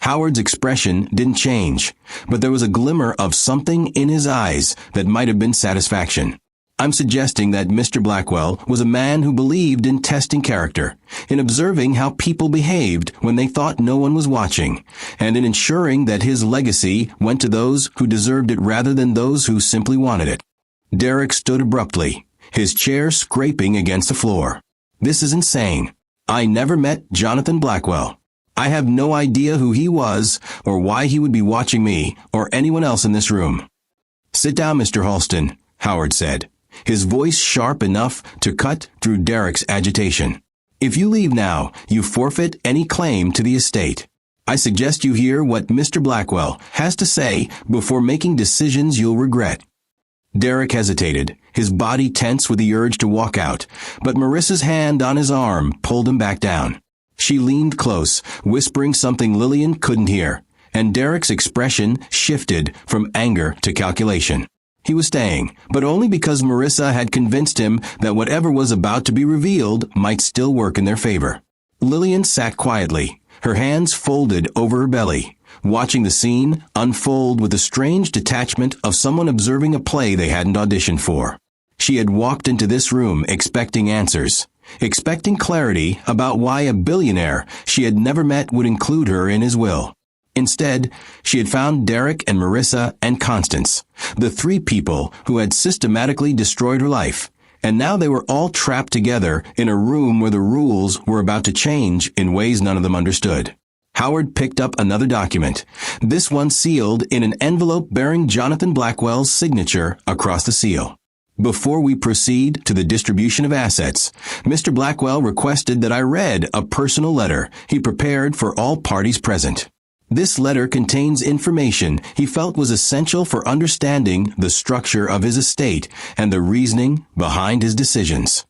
Howard's expression didn't change, but there was a glimmer of something in his eyes that might have been satisfaction. I'm suggesting that Mr. Blackwell was a man who believed in testing character, in observing how people behaved when they thought no one was watching, and in ensuring that his legacy went to those who deserved it rather than those who simply wanted it. Derek stood abruptly, his chair scraping against the floor. This is insane. I never met Jonathan Blackwell. I have no idea who he was or why he would be watching me or anyone else in this room. Sit down, Mr. Halston, Howard said, his voice sharp enough to cut through Derek's agitation. If you leave now, you forfeit any claim to the estate. I suggest you hear what Mr. Blackwell has to say before making decisions you'll regret. Derek hesitated, his body tense with the urge to walk out, but Marissa's hand on his arm pulled him back down. She leaned close, whispering something Lillian couldn't hear, and Derek's expression shifted from anger to calculation. He was staying, but only because Marissa had convinced him that whatever was about to be revealed might still work in their favor. Lillian sat quietly, her hands folded over her belly, watching the scene unfold with the strange detachment of someone observing a play they hadn't auditioned for. She had walked into this room expecting answers, expecting clarity about why a billionaire she had never met would include her in his will. Instead, she had found Derek and Marissa and Constance, the three people who had systematically destroyed her life, and now they were all trapped together in a room where the rules were about to change in ways none of them understood. Howard picked up another document, this one sealed in an envelope bearing Jonathan Blackwell's signature across the seal. Before we proceed to the distribution of assets, Mr. Blackwell requested that I read a personal letter he prepared for all parties present. This letter contains information he felt was essential for understanding the structure of his estate and the reasoning behind his decisions.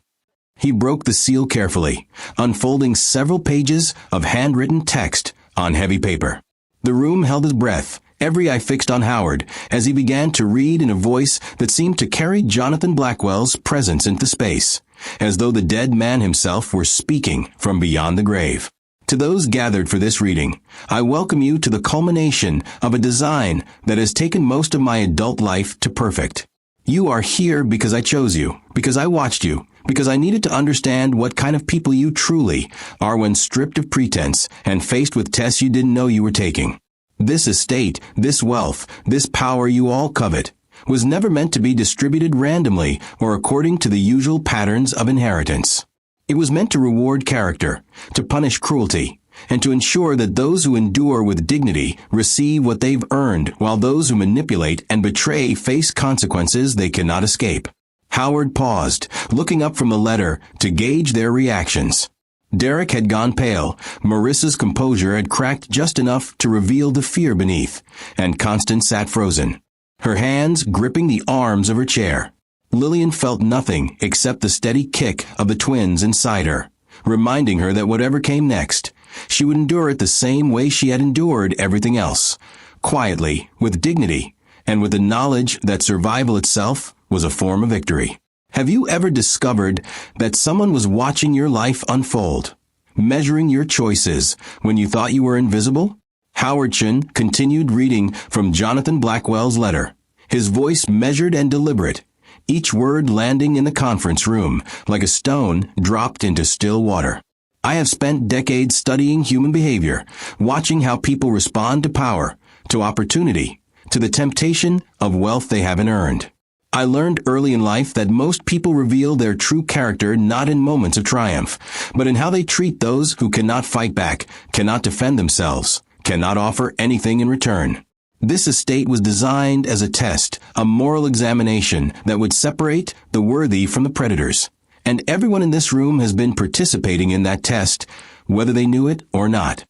He broke the seal carefully, unfolding several pages of handwritten text on heavy paper. The room held his breath, every eye fixed on Howard, as he began to read in a voice that seemed to carry Jonathan Blackwell's presence into space, as though the dead man himself were speaking from beyond the grave. To those gathered for this reading, I welcome you to the culmination of a design that has taken most of my adult life to perfect. You are here because I chose you, because I watched you, because I needed to understand what kind of people you truly are when stripped of pretense and faced with tests you didn't know you were taking. This estate, this wealth, this power you all covet, was never meant to be distributed randomly or according to the usual patterns of inheritance. It was meant to reward character, to punish cruelty, and to ensure that those who endure with dignity receive what they've earned, while those who manipulate and betray face consequences they cannot escape. Howard paused, looking up from the letter to gauge their reactions. Derek had gone pale, Marissa's composure had cracked just enough to reveal the fear beneath, and Constance sat frozen, her hands gripping the arms of her chair. Lillian felt nothing except the steady kick of the twins inside her, reminding her that whatever came next, she would endure it the same way she had endured everything else, quietly, with dignity, and with the knowledge that survival itself was a form of victory. Have you ever discovered that someone was watching your life unfold, measuring your choices when you thought you were invisible? Howard Chun continued reading from Jonathan Blackwell's letter, his voice measured and deliberate, each word landing in the conference room like a stone dropped into still water. I have spent decades studying human behavior, watching how people respond to power, to opportunity, to the temptation of wealth they haven't earned. I learned early in life that most people reveal their true character not in moments of triumph, but in how they treat those who cannot fight back, cannot defend themselves, cannot offer anything in return. This estate was designed as a test, a moral examination that would separate the worthy from the predators. And everyone in this room has been participating in that test, whether they knew it or not.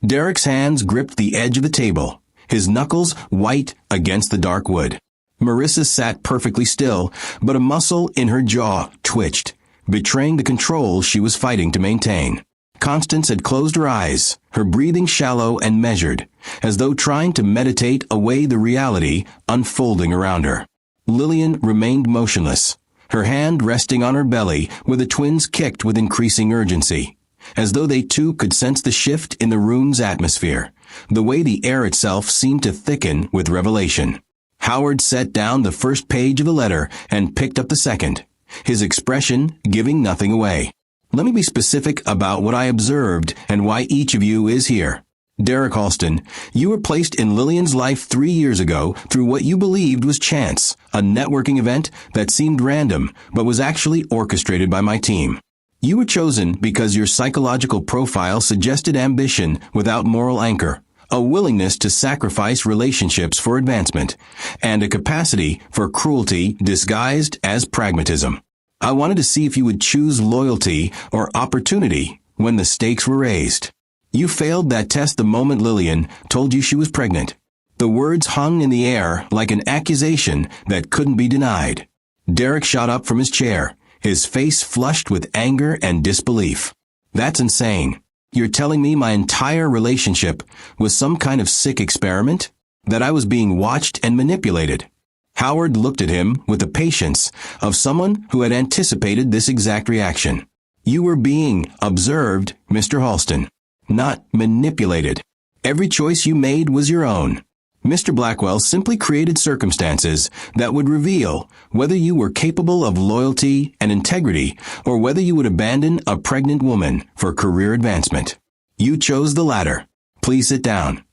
Derek's hands gripped the edge of the table, his knuckles white against the dark wood. Marissa sat perfectly still, but a muscle in her jaw twitched, betraying the control she was fighting to maintain. Constance had closed her eyes, her breathing shallow and measured, as though trying to meditate away the reality unfolding around her. Lillian remained motionless, her hand resting on her belly where the twins kicked with increasing urgency, as though they too could sense the shift in the room's atmosphere, the way the air itself seemed to thicken with revelation. Howard set down the first page of the letter and picked up the second, his expression giving nothing away. Let me be specific about what I observed and why each of you is here. Derek Halston, you were placed in Lillian's life 3 years ago through what you believed was chance, a networking event that seemed random but was actually orchestrated by my team. You were chosen because your psychological profile suggested ambition without moral anchor, a willingness to sacrifice relationships for advancement, and a capacity for cruelty disguised as pragmatism. I wanted to see if you would choose loyalty or opportunity when the stakes were raised. You failed that test the moment Lillian told you she was pregnant. The words hung in the air like an accusation that couldn't be denied. Derek shot up from his chair, his face flushed with anger and disbelief. That's insane. You're telling me my entire relationship was some kind of sick experiment? That I was being watched and manipulated? Howard looked at him with the patience of someone who had anticipated this exact reaction. You were being observed, Mr. Halston, not manipulated. Every choice you made was your own. Mr. Blackwell simply created circumstances that would reveal whether you were capable of loyalty and integrity or whether you would abandon a pregnant woman for career advancement. You chose the latter. Please sit down.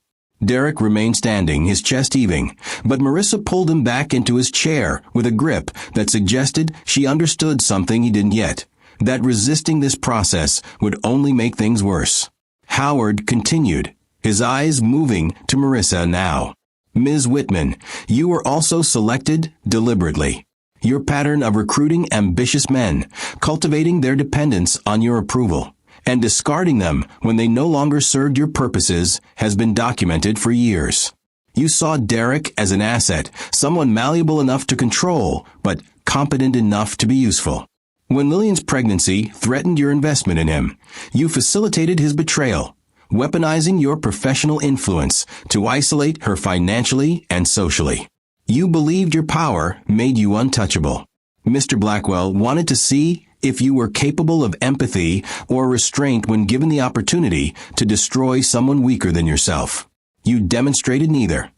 Derek remained standing, his chest heaving, but Marissa pulled him back into his chair with a grip that suggested she understood something he didn't yet, that resisting this process would only make things worse. Howard continued, his eyes moving to Marissa now. Ms. Whitman, you were also selected deliberately. Your pattern of recruiting ambitious men, cultivating their dependence on your approval, and discarding them when they no longer served your purposes has been documented for years. You saw Derek as an asset, someone malleable enough to control, but competent enough to be useful. When Lillian's pregnancy threatened your investment in him, you facilitated his betrayal, weaponizing your professional influence to isolate her financially and socially. You believed your power made you untouchable. Mr. Blackwell wanted to see if you were capable of empathy or restraint when given the opportunity to destroy someone weaker than yourself. You demonstrated neither.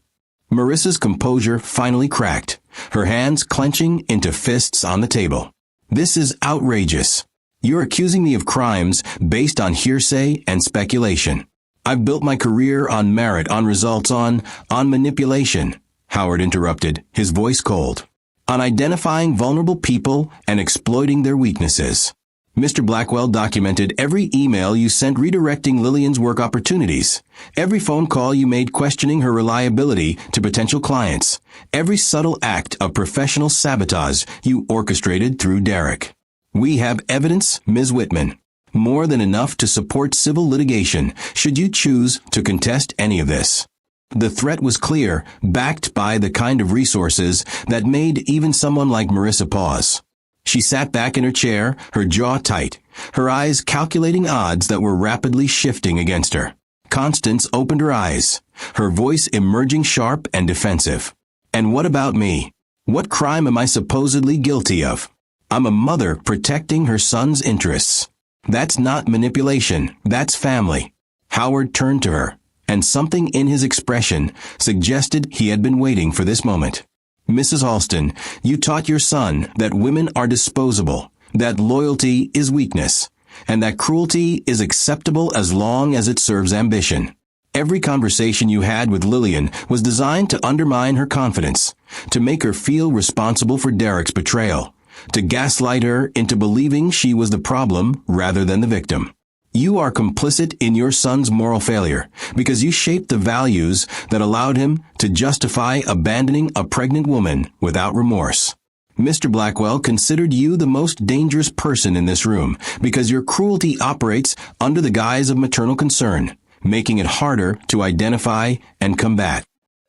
Marissa's composure finally cracked, her hands clenching into fists on the table. This is outrageous. You're accusing me of crimes based on hearsay and speculation. I've built my career on merit, on results, on manipulation, Howard interrupted, his voice cold. On identifying vulnerable people and exploiting their weaknesses. Mr. Blackwell documented every email you sent redirecting Lillian's work opportunities, every phone call you made questioning her reliability to potential clients, every subtle act of professional sabotage you orchestrated through Derek. We have evidence, Ms. Whitman, more than enough to support civil litigation should you choose to contest any of this. The threat was clear, backed by the kind of resources that made even someone like Marissa pause. She sat back in her chair, her jaw tight, her eyes calculating odds that were rapidly shifting against her. Constance opened her eyes, her voice emerging sharp and defensive. And what about me? What crime am I supposedly guilty of? I'm a mother protecting her son's interests. That's not manipulation, that's family. Howard turned to her, and something in his expression suggested he had been waiting for this moment. Mrs. Halston, you taught your son that women are disposable, that loyalty is weakness, and that cruelty is acceptable as long as it serves ambition. Every conversation you had with Lillian was designed to undermine her confidence, to make her feel responsible for Derek's betrayal, to gaslight her into believing she was the problem rather than the victim. You are complicit in your son's moral failure because you shaped the values that allowed him to justify abandoning a pregnant woman without remorse. Mr. Blackwell considered you the most dangerous person in this room because your cruelty operates under the guise of maternal concern, making it harder to identify and combat.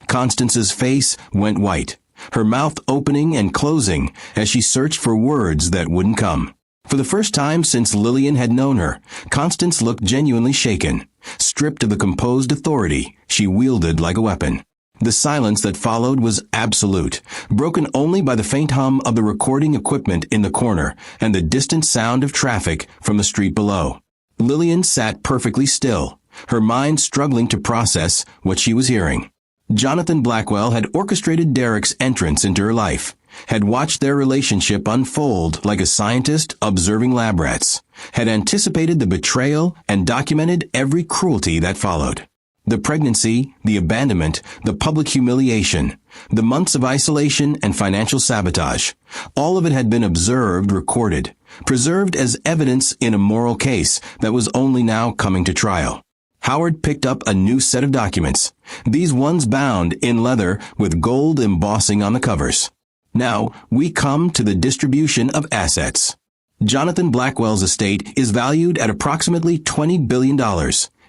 Constance's face went white, her mouth opening and closing as she searched for words that wouldn't come. For the first time since Lillian had known her, Constance looked genuinely shaken, stripped of the composed authority she wielded like a weapon. The silence that followed was absolute, broken only by the faint hum of the recording equipment in the corner and the distant sound of traffic from the street below. Lillian sat perfectly still, her mind struggling to process what she was hearing. Jonathan Blackwell had orchestrated Derek's entrance into her life, had watched their relationship unfold like a scientist observing lab rats, had anticipated the betrayal and documented every cruelty that followed. The pregnancy, the abandonment, the public humiliation, the months of isolation and financial sabotage, all of it had been observed, recorded, preserved as evidence in a moral case that was only now coming to trial. Howard picked up a new set of documents, these ones bound in leather with gold embossing on the covers. Now, we come to the distribution of assets. Jonathan Blackwell's estate is valued at approximately $20 billion,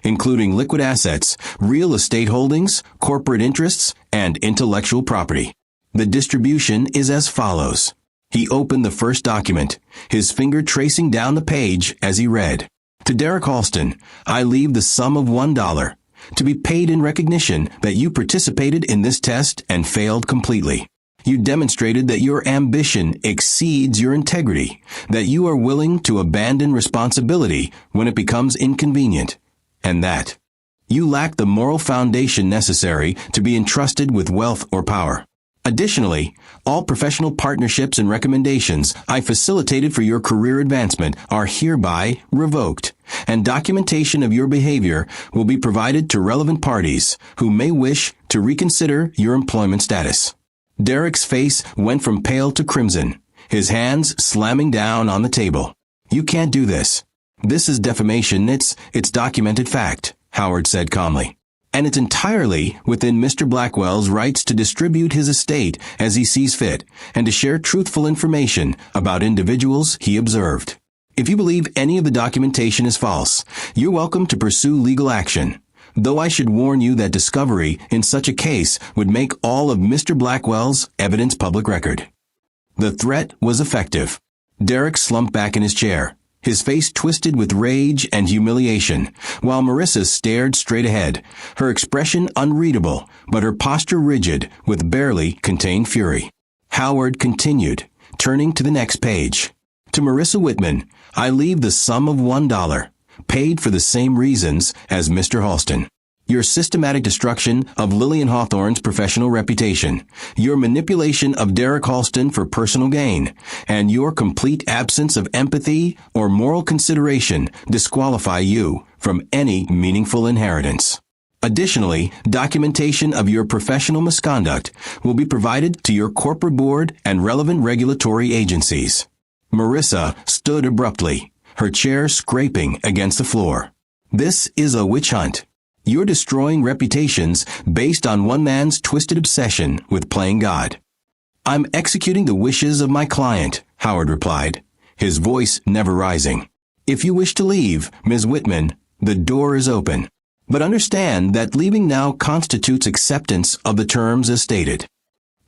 including liquid assets, real estate holdings, corporate interests, and intellectual property. The distribution is as follows. He opened the first document, his finger tracing down the page as he read. To Derek Halston, I leave the sum of $1 to be paid in recognition that you participated in this test and failed completely. You demonstrated that your ambition exceeds your integrity, that you are willing to abandon responsibility when it becomes inconvenient, and that you lack the moral foundation necessary to be entrusted with wealth or power. Additionally, all professional partnerships and recommendations I facilitated for your career advancement are hereby revoked, and documentation of your behavior will be provided to relevant parties who may wish to reconsider your employment status. Derek's face went from pale to crimson, his hands slamming down on the table. You can't do this. This is defamation. It's documented fact, Howard said calmly. And it's entirely within Mr. Blackwell's rights to distribute his estate as he sees fit and to share truthful information about individuals he observed. If you believe any of the documentation is false, you're welcome to pursue legal action, though I should warn you that discovery in such a case would make all of Mr. Blackwell's evidence public record. The threat was effective. Derek slumped back in his chair, his face twisted with rage and humiliation, while Marissa stared straight ahead, her expression unreadable, but her posture rigid with barely contained fury. Howard continued, turning to the next page. To Marissa Whitman, I leave the sum of $1, paid for the same reasons as Mr. Halston. Your systematic destruction of Lillian Hawthorne's professional reputation, your manipulation of Derek Halston for personal gain, and your complete absence of empathy or moral consideration disqualify you from any meaningful inheritance. Additionally, documentation of your professional misconduct will be provided to your corporate board and relevant regulatory agencies. Marissa stood abruptly, her chair scraping against the floor. This is a witch hunt. You're destroying reputations based on one man's twisted obsession with playing God. I'm executing the wishes of my client, Howard replied, his voice never rising. If you wish to leave, Ms. Whitman, the door is open. But understand that leaving now constitutes acceptance of the terms as stated.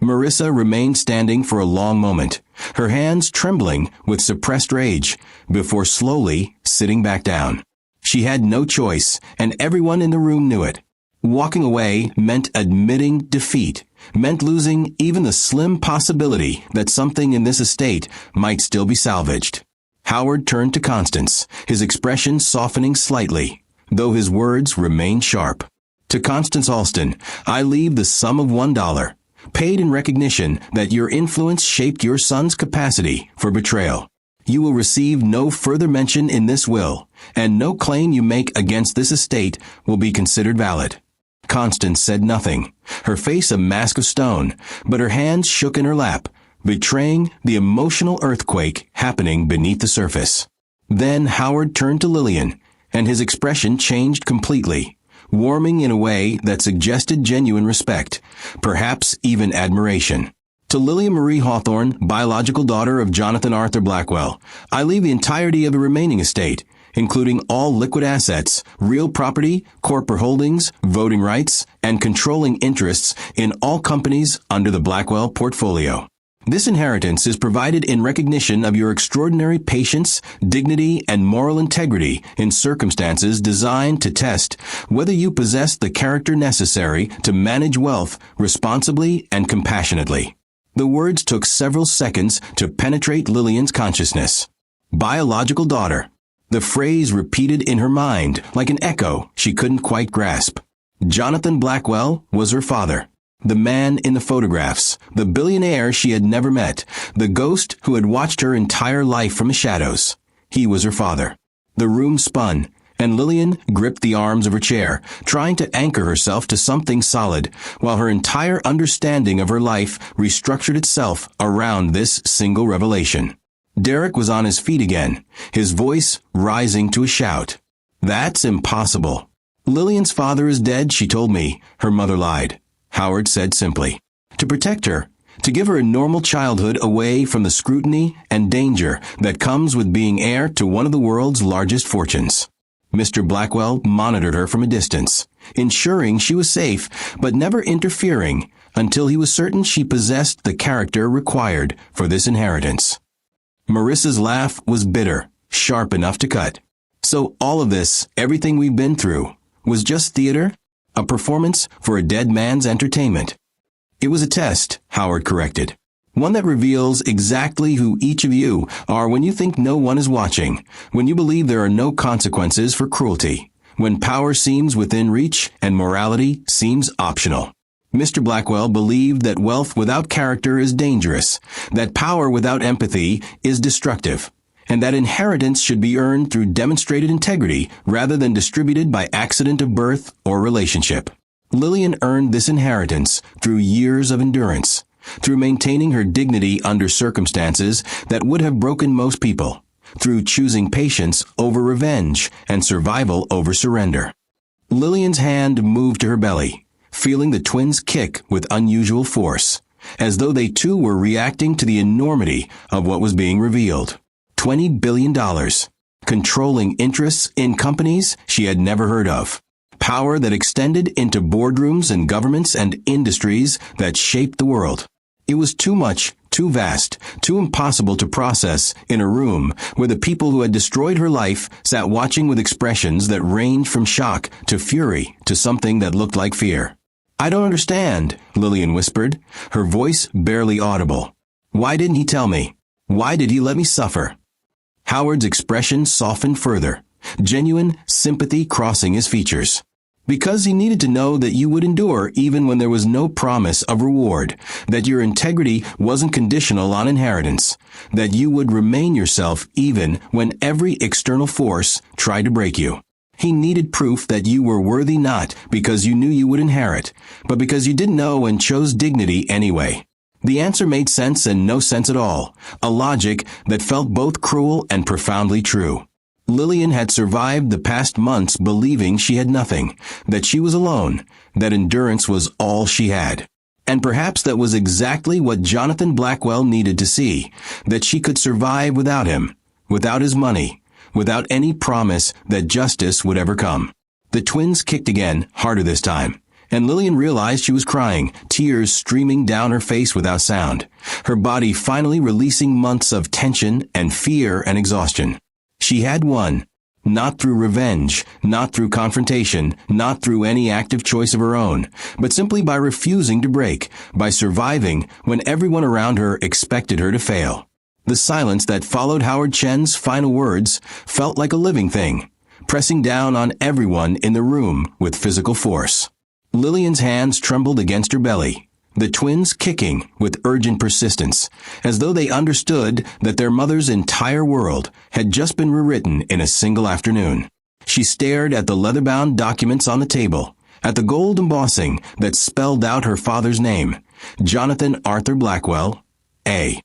Marissa remained standing for a long moment, her hands trembling with suppressed rage, before slowly sitting back down. She had no choice, and everyone in the room knew it. Walking away meant admitting defeat, meant losing even the slim possibility that something in this estate might still be salvaged. Howard turned to Constance, his expression softening slightly, though his words remained sharp. To Constance Halston, I leave the sum of $1, paid in recognition that your influence shaped your son's capacity for betrayal. You will receive no further mention in this will, and no claim you make against this estate will be considered valid. Constance said nothing, her face a mask of stone, but her hands shook in her lap, betraying the emotional earthquake happening beneath the surface. Then Howard turned to Lillian, and his expression changed completely, warming in a way that suggested genuine respect, perhaps even admiration. To Lillian Marie Hawthorne, biological daughter of Jonathan Arthur Blackwell, I leave the entirety of the remaining estate, including all liquid assets, real property, corporate holdings, voting rights, and controlling interests in all companies under the Blackwell portfolio. This inheritance is provided in recognition of your extraordinary patience, dignity, and moral integrity in circumstances designed to test whether you possess the character necessary to manage wealth responsibly and compassionately. The words took several seconds to penetrate Lillian's consciousness. Biological daughter. The phrase repeated in her mind like an echo she couldn't quite grasp. Jonathan Blackwell was her father. The man in the photographs, the billionaire she had never met, the ghost who had watched her entire life from the shadows. He was her father. The room spun, and Lillian gripped the arms of her chair, trying to anchor herself to something solid, while her entire understanding of her life restructured itself around this single revelation. Derek was on his feet again, his voice rising to a shout. That's impossible. Lillian's father is dead, she told me, her mother lied. Howard said simply. To protect her, to give her a normal childhood away from the scrutiny and danger that comes with being heir to one of the world's largest fortunes. Mr. Blackwell monitored her from a distance, ensuring she was safe, but never interfering until he was certain she possessed the character required for this inheritance. Marissa's laugh was bitter, sharp enough to cut. So all of this, everything we've been through, was just theater? A performance for a dead man's entertainment? It was a test, Howard corrected. One that reveals exactly who each of you are when you think no one is watching, when you believe there are no consequences for cruelty, when power seems within reach and morality seems optional. Mr. Blackwell believed that wealth without character is dangerous, that power without empathy is destructive, and that inheritance should be earned through demonstrated integrity rather than distributed by accident of birth or relationship. Lillian earned this inheritance through years of endurance, through maintaining her dignity under circumstances that would have broken most people, through choosing patience over revenge and survival over surrender. Lillian's hand moved to her belly, feeling the twins kick with unusual force, as though they too were reacting to the enormity of what was being revealed. $20 billion. Controlling interests in companies she had never heard of. Power that extended into boardrooms and governments and industries that shaped the world. It was too much, too vast, too impossible to process in a room where the people who had destroyed her life sat watching with expressions that ranged from shock to fury to something that looked like fear. "I don't understand," Lillian whispered, her voice barely audible. "Why didn't he tell me? Why did he let me suffer?" Howard's expression softened further, genuine sympathy crossing his features. "Because he needed to know that you would endure even when there was no promise of reward, that your integrity wasn't conditional on inheritance, that you would remain yourself even when every external force tried to break you. He needed proof that you were worthy not because you knew you would inherit, but because you didn't know and chose dignity anyway." The answer made sense and no sense at all, a logic that felt both cruel and profoundly true. Lillian had survived the past months believing she had nothing, that she was alone, that endurance was all she had. And perhaps that was exactly what Jonathan Blackwell needed to see, that she could survive without him, without his money, without any promise that justice would ever come. The twins kicked again, harder this time, and Lillian realized she was crying, tears streaming down her face without sound, her body finally releasing months of tension and fear and exhaustion. She had won, not through revenge, not through confrontation, not through any active choice of her own, but simply by refusing to break, by surviving when everyone around her expected her to fail. The silence that followed Howard Chen's final words felt like a living thing, pressing down on everyone in the room with physical force. Lillian's hands trembled against her belly, the twins kicking with urgent persistence, as though they understood that their mother's entire world had just been rewritten in a single afternoon. She stared at the leather-bound documents on the table, at the gold embossing that spelled out her father's name, Jonathan Arthur Blackwell, A.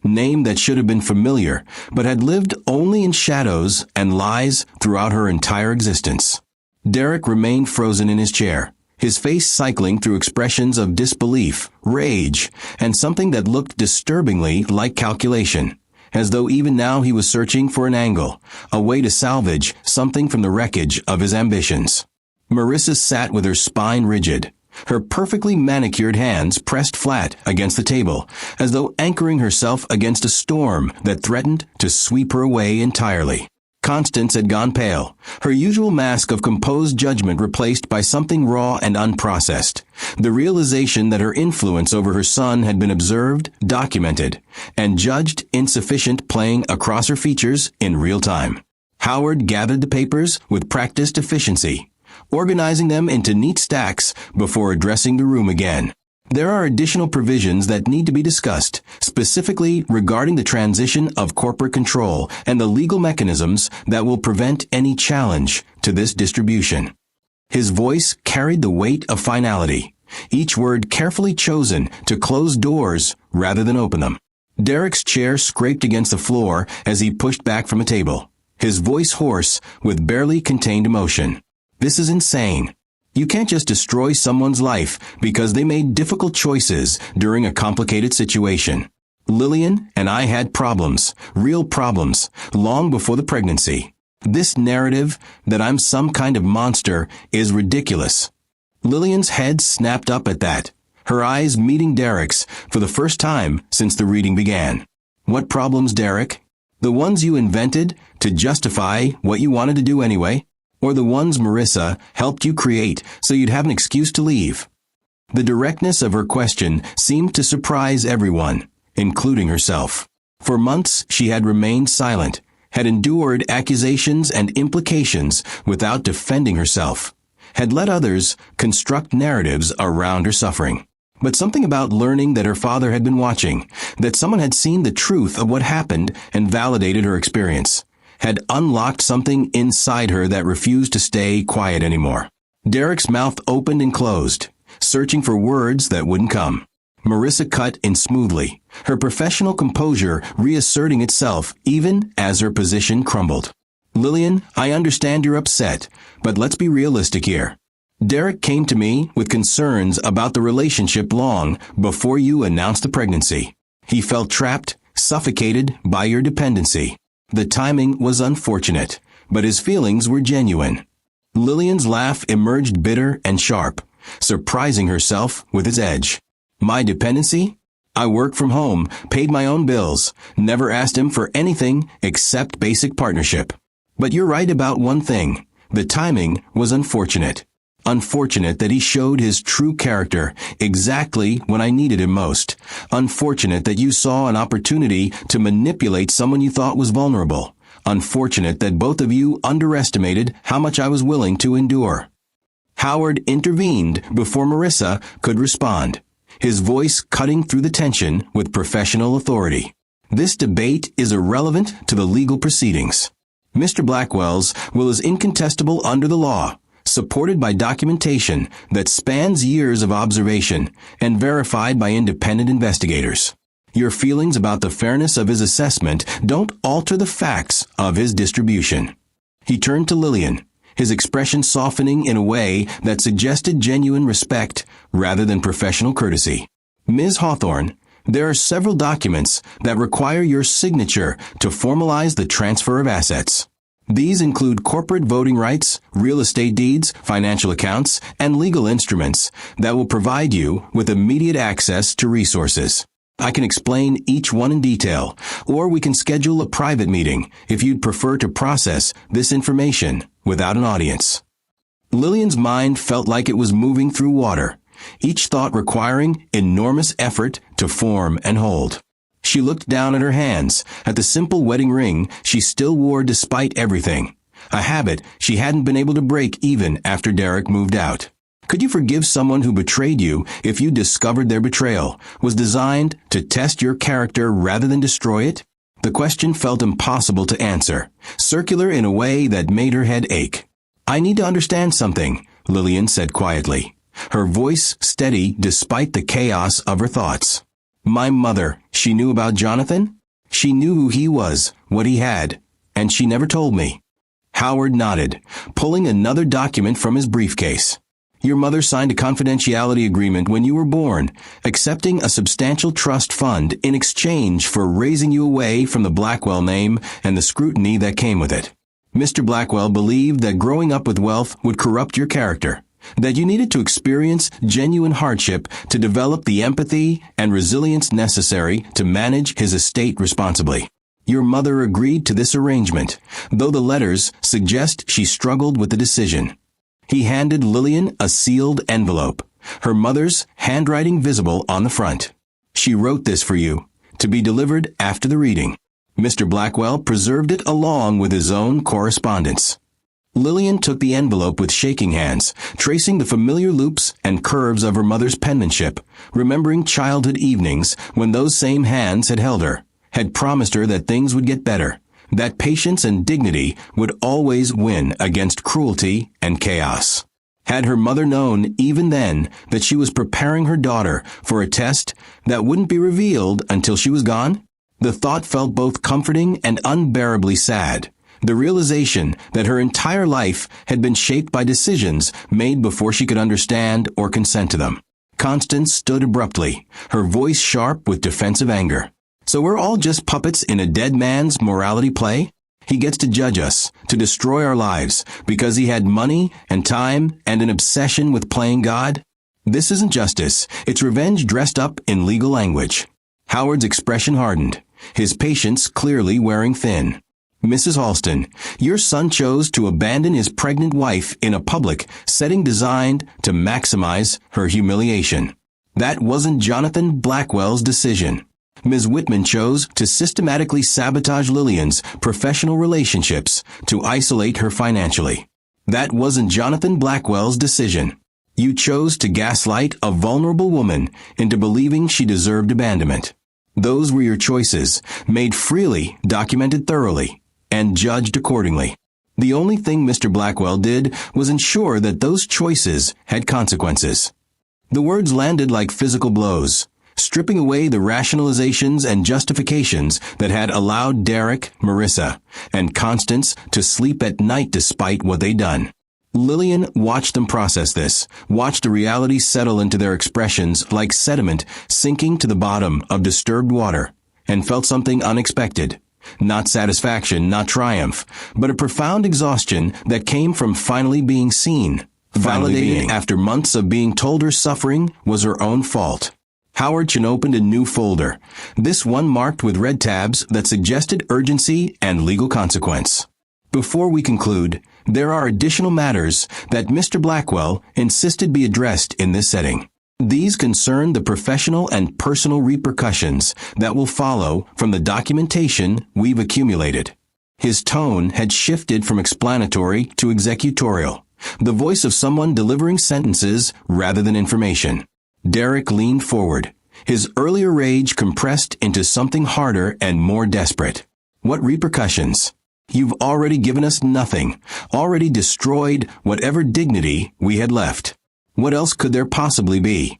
Name that should have been familiar, but had lived only in shadows and lies throughout her entire existence. Derek remained frozen in his chair, his face cycling through expressions of disbelief, rage, and something that looked disturbingly like calculation, as though even now he was searching for an angle, a way to salvage something from the wreckage of his ambitions. Marissa sat with her spine rigid, her perfectly manicured hands pressed flat against the table, as though anchoring herself against a storm that threatened to sweep her away entirely. Constance had gone pale, her usual mask of composed judgment replaced by something raw and unprocessed, the realization that her influence over her son had been observed, documented, and judged insufficient playing across her features in real time. Howard gathered the papers with practiced efficiency, organizing them into neat stacks before addressing the room again. There are additional provisions that need to be discussed, specifically regarding the transition of corporate control and the legal mechanisms that will prevent any challenge to this distribution. His voice carried the weight of finality, each word carefully chosen to close doors rather than open them. Derek's chair scraped against the floor as he pushed back from a table, his voice hoarse with barely contained emotion. "This is insane. You can't just destroy someone's life because they made difficult choices during a complicated situation. Lillian and I had problems, real problems, long before the pregnancy. This narrative that I'm some kind of monster is ridiculous." Lillian's head snapped up at that, her eyes meeting Derek's for the first time since the reading began. "What problems, Derek?" The ones you invented to justify what you wanted to do anyway? Or the ones Marissa helped you create so you'd have an excuse to leave? The directness of her question seemed to surprise everyone, including herself. For months she had remained silent, had endured accusations and implications without defending herself, had let others construct narratives around her suffering. But something about learning that her father had been watching, that someone had seen the truth of what happened and validated her experience, had unlocked something inside her that refused to stay quiet anymore. Derek's mouth opened and closed, searching for words that wouldn't come. Marissa cut in smoothly, her professional composure reasserting itself even as her position crumbled. Lillian, I understand you're upset, but let's be realistic here. Derek came to me with concerns about the relationship long before you announced the pregnancy. He felt trapped, suffocated by your dependency. The timing was unfortunate, but his feelings were genuine. Lillian's laugh emerged bitter and sharp, surprising herself with its edge. My dependency? I work from home, paid my own bills, never asked him for anything except basic partnership. But you're right about one thing. The timing was unfortunate. Unfortunate that he showed his true character exactly when I needed him most. Unfortunate that you saw an opportunity to manipulate someone you thought was vulnerable. Unfortunate that both of you underestimated how much I was willing to endure. Howard intervened before Marissa could respond, his voice cutting through the tension with professional authority. This debate is irrelevant to the legal proceedings. Mr. Blackwell's will is incontestable under the law, supported by documentation that spans years of observation and verified by independent investigators. Your feelings about the fairness of his assessment don't alter the facts of his distribution. He turned to Lillian, his expression softening in a way that suggested genuine respect rather than professional courtesy. Ms. Hawthorne, there are several documents that require your signature to formalize the transfer of assets. These include corporate voting rights, real estate deeds, financial accounts, and legal instruments that will provide you with immediate access to resources. I can explain each one in detail, or we can schedule a private meeting if you'd prefer to process this information without an audience. Lillian's mind felt like it was moving through water, each thought requiring enormous effort to form and hold. She looked down at her hands, at the simple wedding ring she still wore despite everything, a habit she hadn't been able to break even after Derek moved out. Could you forgive someone who betrayed you if you discovered their betrayal was designed to test your character rather than destroy it? The question felt impossible to answer, circular in a way that made her head ache. I need to understand something, Lillian said quietly, her voice steady despite the chaos of her thoughts. My mother, she knew about Jonathan? She knew who he was, what he had, and she never told me. Howard nodded, pulling another document from his briefcase. Your mother signed a confidentiality agreement when you were born, accepting a substantial trust fund in exchange for raising you away from the Blackwell name and the scrutiny that came with it. Mr. Blackwell believed that growing up with wealth would corrupt your character, that you needed to experience genuine hardship to develop the empathy and resilience necessary to manage his estate responsibly. Your mother agreed to this arrangement, though the letters suggest she struggled with the decision. He handed Lillian a sealed envelope, her mother's handwriting visible on the front. She wrote this for you, to be delivered after the reading. Mr. Blackwell preserved it along with his own correspondence. Lillian took the envelope with shaking hands, tracing the familiar loops and curves of her mother's penmanship, remembering childhood evenings when those same hands had held her, had promised her that things would get better, that patience and dignity would always win against cruelty and chaos. Had her mother known even then that she was preparing her daughter for a test that wouldn't be revealed until she was gone? The thought felt both comforting and unbearably sad. The realization that her entire life had been shaped by decisions made before she could understand or consent to them. Constance stood abruptly, her voice sharp with defensive anger. So we're all just puppets in a dead man's morality play? He gets to judge us, to destroy our lives, because he had money and time and an obsession with playing God? This isn't justice. It's revenge dressed up in legal language. Howard's expression hardened, his patience clearly wearing thin. Mrs. Halston, your son chose to abandon his pregnant wife in a public setting designed to maximize her humiliation. That wasn't Jonathan Blackwell's decision. Ms. Whitman chose to systematically sabotage Lillian's professional relationships to isolate her financially. That wasn't Jonathan Blackwell's decision. You chose to gaslight a vulnerable woman into believing she deserved abandonment. Those were your choices, made freely, documented thoroughly, and judged accordingly. The only thing Mr. Blackwell did was ensure that those choices had consequences. The words landed like physical blows, stripping away the rationalizations and justifications that had allowed Derek, Marissa, and Constance to sleep at night despite what they'd done. Lillian watched them process this, watched the reality settle into their expressions like sediment sinking to the bottom of disturbed water, and felt something unexpected. Not satisfaction, not triumph, but a profound exhaustion that came from finally being seen, validated after months of being told her suffering was her own fault. Howard Chin opened a new folder, this one marked with red tabs that suggested urgency and legal consequence. Before we conclude, there are additional matters that Mr. Blackwell insisted be addressed in this setting. These concern the professional and personal repercussions that will follow from the documentation we've accumulated. His tone had shifted from explanatory to executorial, the voice of someone delivering sentences rather than information. Derek leaned forward, his earlier rage compressed into something harder and more desperate. What repercussions? You've already given us nothing, already destroyed whatever dignity we had left. What else could there possibly be?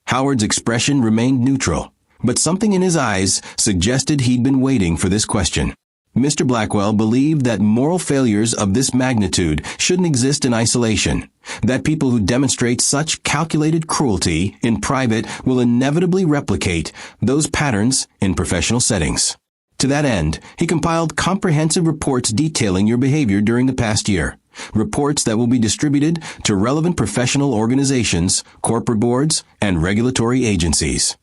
Howard's expression remained neutral, but something in his eyes suggested he'd been waiting for this question. Mr. Blackwell believed that moral failures of this magnitude shouldn't exist in isolation, that people who demonstrate such calculated cruelty in private will inevitably replicate those patterns in professional settings. To that end, he compiled comprehensive reports detailing your behavior during the past year, reports that will be distributed to relevant professional organizations, corporate boards, and regulatory agencies.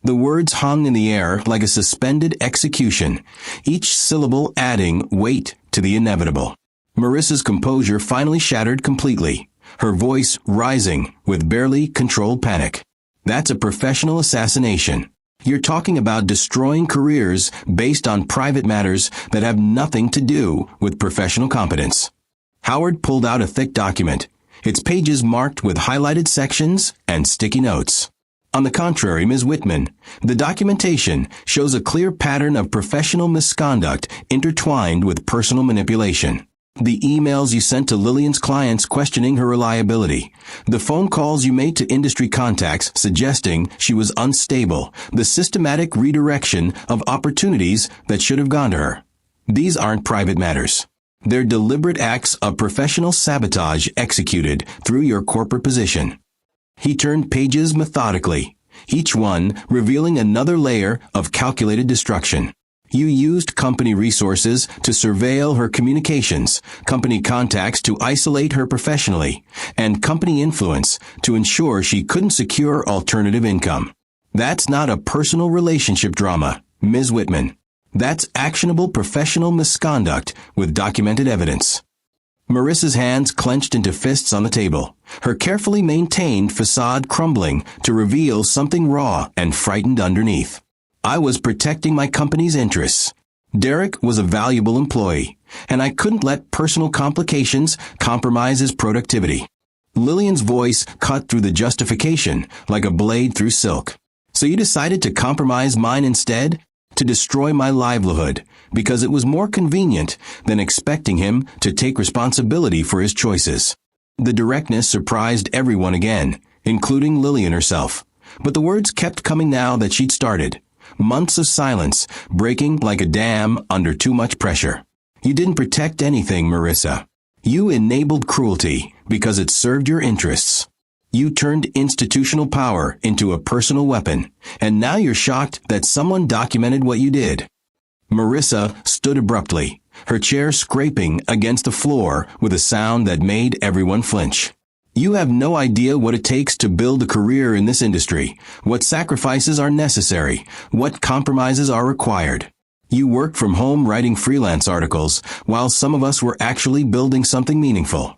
The words hung in the air like a suspended execution, each syllable adding weight to the inevitable. Marissa's composure finally shattered completely, her voice rising with barely controlled panic. That's a professional assassination. You're talking about destroying careers based on private matters that have nothing to do with professional competence. Howard pulled out a thick document, its pages marked with highlighted sections and sticky notes. On the contrary, Ms. Whitman, the documentation shows a clear pattern of professional misconduct intertwined with personal manipulation. The emails you sent to Lillian's clients questioning her reliability, the phone calls you made to industry contacts suggesting she was unstable, the systematic redirection of opportunities that should have gone to her. These aren't private matters. They're deliberate acts of professional sabotage executed through your corporate position. He turned pages methodically, each one revealing another layer of calculated destruction. You used company resources to surveil her communications, company contacts to isolate her professionally, and company influence to ensure she couldn't secure alternative income. That's not a personal relationship drama, Ms. Whitman. That's actionable professional misconduct with documented evidence. Marissa's hands clenched into fists on the table, her carefully maintained facade crumbling to reveal something raw and frightened underneath. I was protecting my company's interests. Derek was a valuable employee, and I couldn't let personal complications compromise his productivity. Lillian's voice cut through the justification like a blade through silk. So you decided to compromise mine instead? To destroy my livelihood, because it was more convenient than expecting him to take responsibility for his choices. The directness surprised everyone again, including Lillian herself. But the words kept coming now that she'd started. Months of silence, breaking like a dam under too much pressure. You didn't protect anything, Marissa. You enabled cruelty because it served your interests. You turned institutional power into a personal weapon, and now you're shocked that someone documented what you did. Marissa stood abruptly, her chair scraping against the floor with a sound that made everyone flinch. You have no idea what it takes to build a career in this industry, what sacrifices are necessary, what compromises are required. You work from home writing freelance articles, while some of us were actually building something meaningful."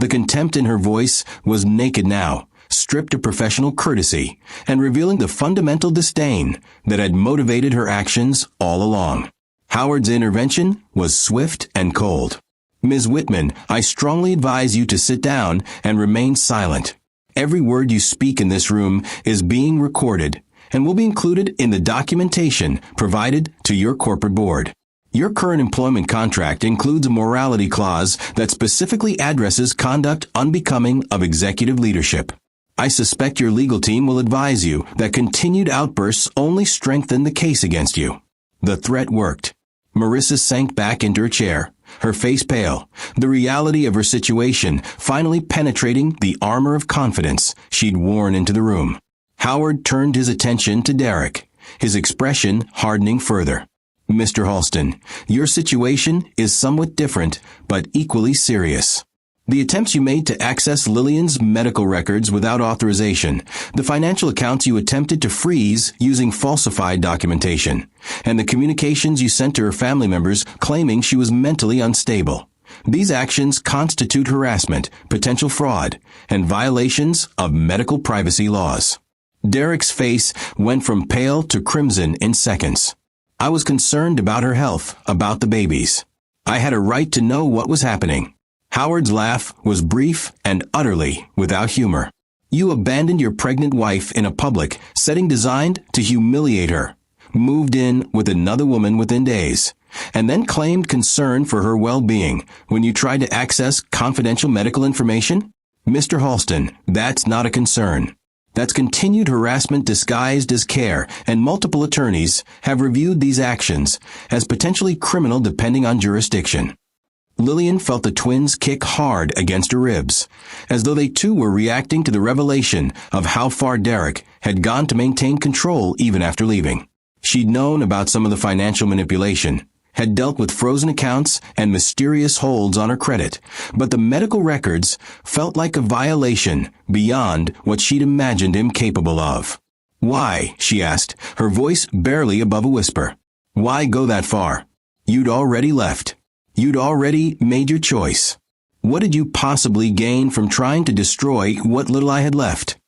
The contempt in her voice was naked now, stripped of professional courtesy, and revealing the fundamental disdain that had motivated her actions all along. Howard's intervention was swift and cold. "Ms. Whitman, I strongly advise you to sit down and remain silent. Every word you speak in this room is being recorded and will be included in the documentation provided to your corporate board. Your current employment contract includes a morality clause that specifically addresses conduct unbecoming of executive leadership. I suspect your legal team will advise you that continued outbursts only strengthen the case against you." The threat worked. Marissa sank back into her chair, her face pale, the reality of her situation finally penetrating the armor of confidence she'd worn into the room. Howard turned his attention to Derek, his expression hardening further. "Mr. Halston, your situation is somewhat different, but equally serious. The attempts you made to access Lillian's medical records without authorization, the financial accounts you attempted to freeze using falsified documentation, and the communications you sent to her family members claiming she was mentally unstable. These actions constitute harassment, potential fraud, and violations of medical privacy laws." Derek's face went from pale to crimson in seconds. "I was concerned about her health, about the babies. I had a right to know what was happening." Howard's laugh was brief and utterly without humor. "You abandoned your pregnant wife in a public setting designed to humiliate her, moved in with another woman within days, and then claimed concern for her well-being when you tried to access confidential medical information? Mr. Halston, that's not a concern. That's continued harassment disguised as care, and multiple attorneys have reviewed these actions as potentially criminal depending on jurisdiction." Lillian felt the twins kick hard against her ribs, as though they too were reacting to the revelation of how far Derek had gone to maintain control even after leaving. She'd known about some of the financial manipulation, had dealt with frozen accounts and mysterious holds on her credit, but the medical records felt like a violation beyond what she'd imagined him capable of. "Why?" she asked, her voice barely above a whisper. "Why go that far? You'd already left. You'd already made your choice. What did you possibly gain from trying to destroy what little I had left?"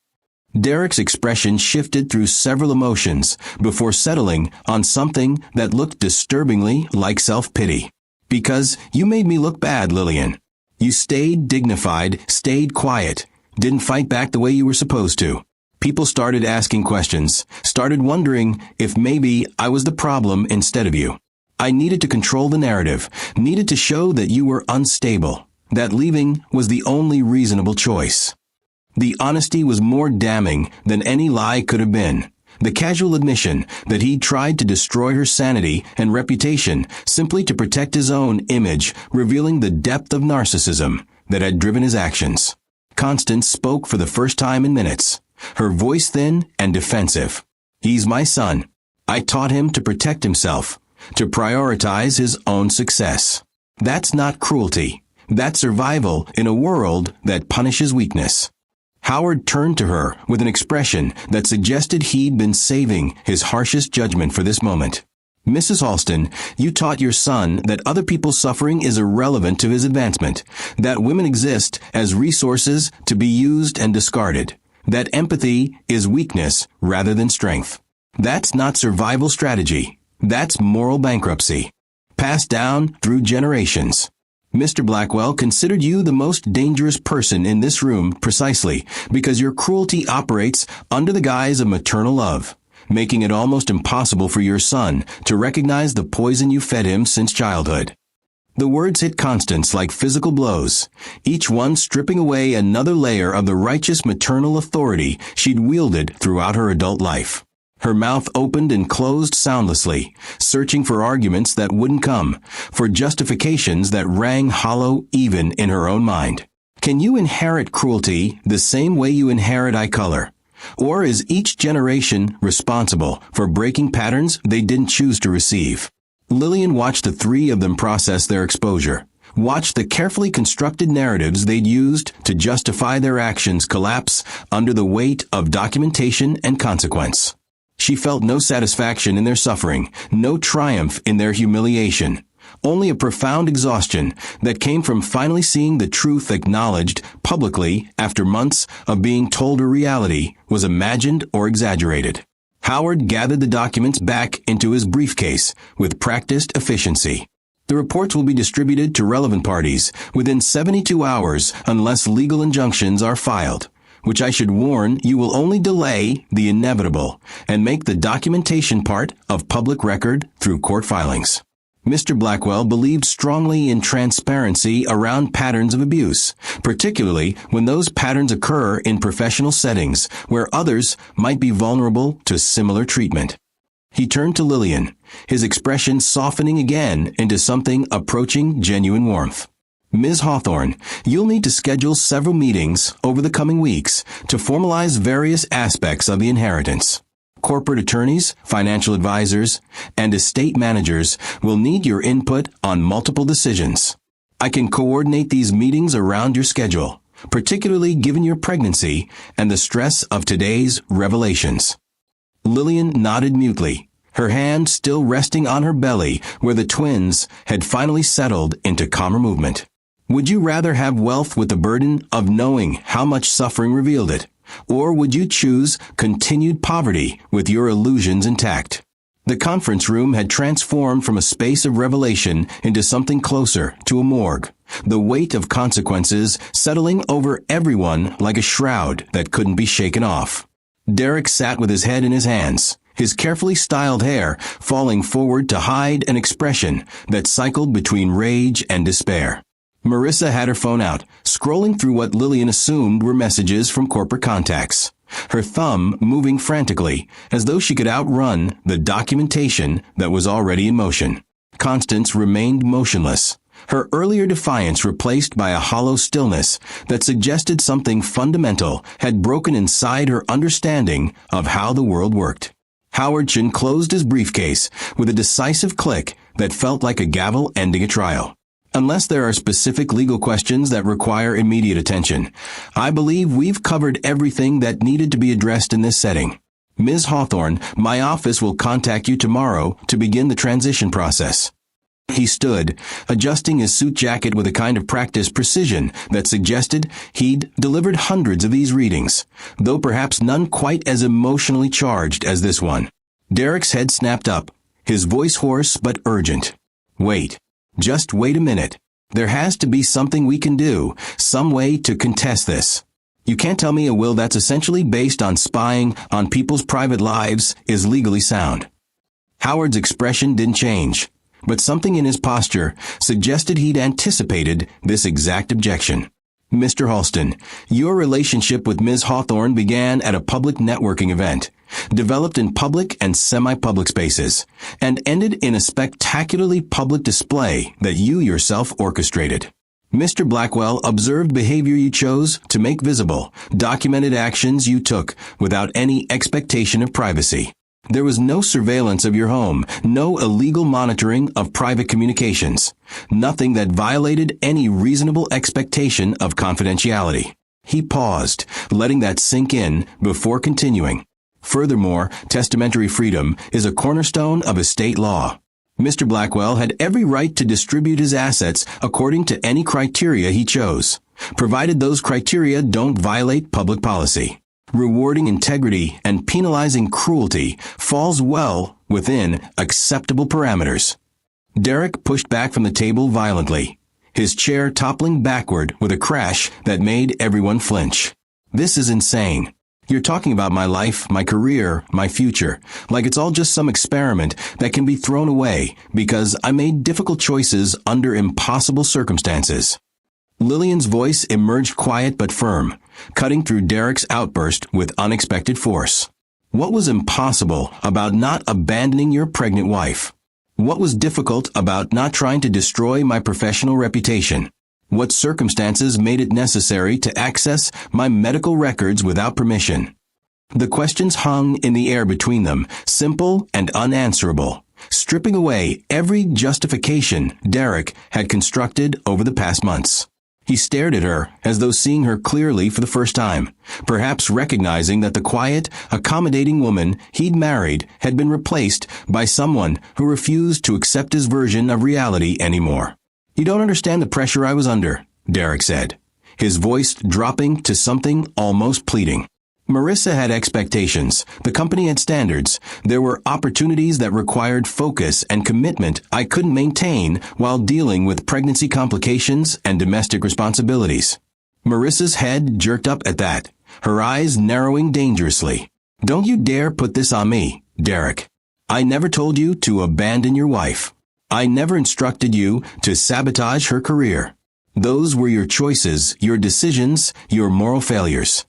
Derek's expression shifted through several emotions before settling on something that looked disturbingly like self-pity. "Because you made me look bad, Lillian. You stayed dignified, stayed quiet, didn't fight back the way you were supposed to. People started asking questions, started wondering if maybe I was the problem instead of you. I needed to control the narrative, needed to show that you were unstable, that leaving was the only reasonable choice." The honesty was more damning than any lie could have been. The casual admission that he'd tried to destroy her sanity and reputation simply to protect his own image, revealing the depth of narcissism that had driven his actions. Constance spoke for the first time in minutes, her voice thin and defensive. "He's my son. I taught him to protect himself, to prioritize his own success. That's not cruelty. That's survival in a world that punishes weakness." Howard turned to her with an expression that suggested he'd been saving his harshest judgment for this moment. "Mrs. Halston, you taught your son that other people's suffering is irrelevant to his advancement, that women exist as resources to be used and discarded, that empathy is weakness rather than strength. That's not survival strategy. That's moral bankruptcy, passed down through generations. Mr. Blackwell considered you the most dangerous person in this room precisely because your cruelty operates under the guise of maternal love, making it almost impossible for your son to recognize the poison you fed him since childhood." The words hit Constance like physical blows, each one stripping away another layer of the righteous maternal authority she'd wielded throughout her adult life. Her mouth opened and closed soundlessly, searching for arguments that wouldn't come, for justifications that rang hollow even in her own mind. Can you inherit cruelty the same way you inherit eye color? Or is each generation responsible for breaking patterns they didn't choose to receive? Lillian watched the three of them process their exposure, Watch the carefully constructed narratives they'd used to justify their actions collapse under the weight of documentation and consequence. She felt no satisfaction in their suffering, no triumph in their humiliation, only a profound exhaustion that came from finally seeing the truth acknowledged publicly after months of being told a reality was imagined or exaggerated. Howard gathered the documents back into his briefcase with practiced efficiency. The reports will be distributed to relevant parties within 72 hours unless legal injunctions are filed, which I should warn you will only delay the inevitable and make the documentation part of public record through court filings. Mr. Blackwell believed strongly in transparency around patterns of abuse, particularly when those patterns occur in professional settings where others might be vulnerable to similar treatment. He turned to Lillian, his expression softening again into something approaching genuine warmth. Ms. Hawthorne, you'll need to schedule several meetings over the coming weeks to formalize various aspects of the inheritance. Corporate attorneys, financial advisors, and estate managers will need your input on multiple decisions. I can coordinate these meetings around your schedule, particularly given your pregnancy and the stress of today's revelations. Lillian nodded mutely, her hand still resting on her belly where the twins had finally settled into calmer movement. Would you rather have wealth with the burden of knowing how much suffering revealed it? Or would you choose continued poverty with your illusions intact? The conference room had transformed from a space of revelation into something closer to a morgue, the weight of consequences settling over everyone like a shroud that couldn't be shaken off. Derek sat with his head in his hands, his carefully styled hair falling forward to hide an expression that cycled between rage and despair. Marissa had her phone out, scrolling through what Lillian assumed were messages from corporate contacts, her thumb moving frantically, as though she could outrun the documentation that was already in motion. Constance remained motionless, her earlier defiance replaced by a hollow stillness that suggested something fundamental had broken inside her understanding of how the world worked. Howardson closed his briefcase with a decisive click that felt like a gavel ending a trial. Unless there are specific legal questions that require immediate attention, I believe we've covered everything that needed to be addressed in this setting. Ms. Hawthorne, my office will contact you tomorrow to begin the transition process. He stood, adjusting his suit jacket with a kind of practiced precision that suggested he'd delivered hundreds of these readings, though perhaps none quite as emotionally charged as this one. Derek's head snapped up, his voice hoarse but urgent. Wait. Just wait a minute. There has to be something we can do, some way to contest this. You can't tell me a will that's essentially based on spying on people's private lives is legally sound. Howard's expression didn't change, but something in his posture suggested he'd anticipated this exact objection. Mr. Halston, your relationship with Ms. Hawthorne began at a public networking event, developed in public and semi-public spaces, and ended in a spectacularly public display that you yourself orchestrated. Mr. Blackwell observed behavior you chose to make visible, documented actions you took without any expectation of privacy. There was no surveillance of your home, no illegal monitoring of private communications, nothing that violated any reasonable expectation of confidentiality. He paused, letting that sink in before continuing. Furthermore, testamentary freedom is a cornerstone of estate law. Mr. Blackwell had every right to distribute his assets according to any criteria he chose, provided those criteria don't violate public policy. Rewarding integrity and penalizing cruelty falls well within acceptable parameters. Derek pushed back from the table violently, his chair toppling backward with a crash that made everyone flinch. This is insane. You're talking about my life, my career, my future, like it's all just some experiment that can be thrown away because I made difficult choices under impossible circumstances. Lillian's voice emerged quiet but firm, cutting through Derek's outburst with unexpected force. What was impossible about not abandoning your pregnant wife? What was difficult about not trying to destroy my professional reputation? What circumstances made it necessary to access my medical records without permission? The questions hung in the air between them, simple and unanswerable, stripping away every justification Derek had constructed over the past months. He stared at her as though seeing her clearly for the first time, perhaps recognizing that the quiet, accommodating woman he'd married had been replaced by someone who refused to accept his version of reality anymore. "You don't understand the pressure I was under," Derek said, his voice dropping to something almost pleading. Marissa had expectations. The company had standards. There were opportunities that required focus and commitment I couldn't maintain while dealing with pregnancy complications and domestic responsibilities. Marissa's head jerked up at that, her eyes narrowing dangerously. "Don't you dare put this on me, Derek. I never told you to abandon your wife. I never instructed you to sabotage her career. Those were your choices, your decisions, your moral failures."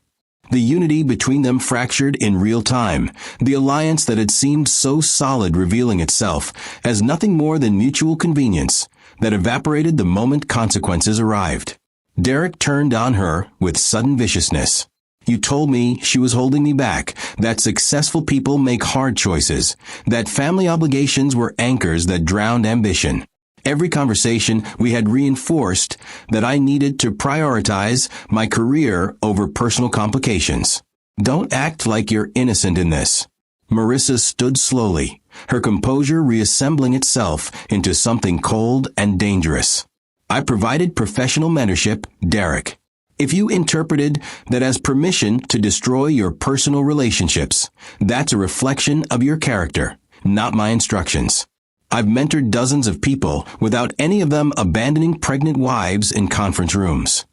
The unity between them fractured in real time, the alliance that had seemed so solid revealing itself as nothing more than mutual convenience that evaporated the moment consequences arrived. Derek turned on her with sudden viciousness. "You told me she was holding me back, that successful people make hard choices, that family obligations were anchors that drowned ambition. Every conversation we had reinforced that I needed to prioritize my career over personal complications. Don't act like you're innocent in this." Marissa stood slowly, her composure reassembling itself into something cold and dangerous. "I provided professional mentorship, Derek. If you interpreted that as permission to destroy your personal relationships, that's a reflection of your character, not my instructions. I've mentored dozens of people without any of them abandoning pregnant wives in conference rooms."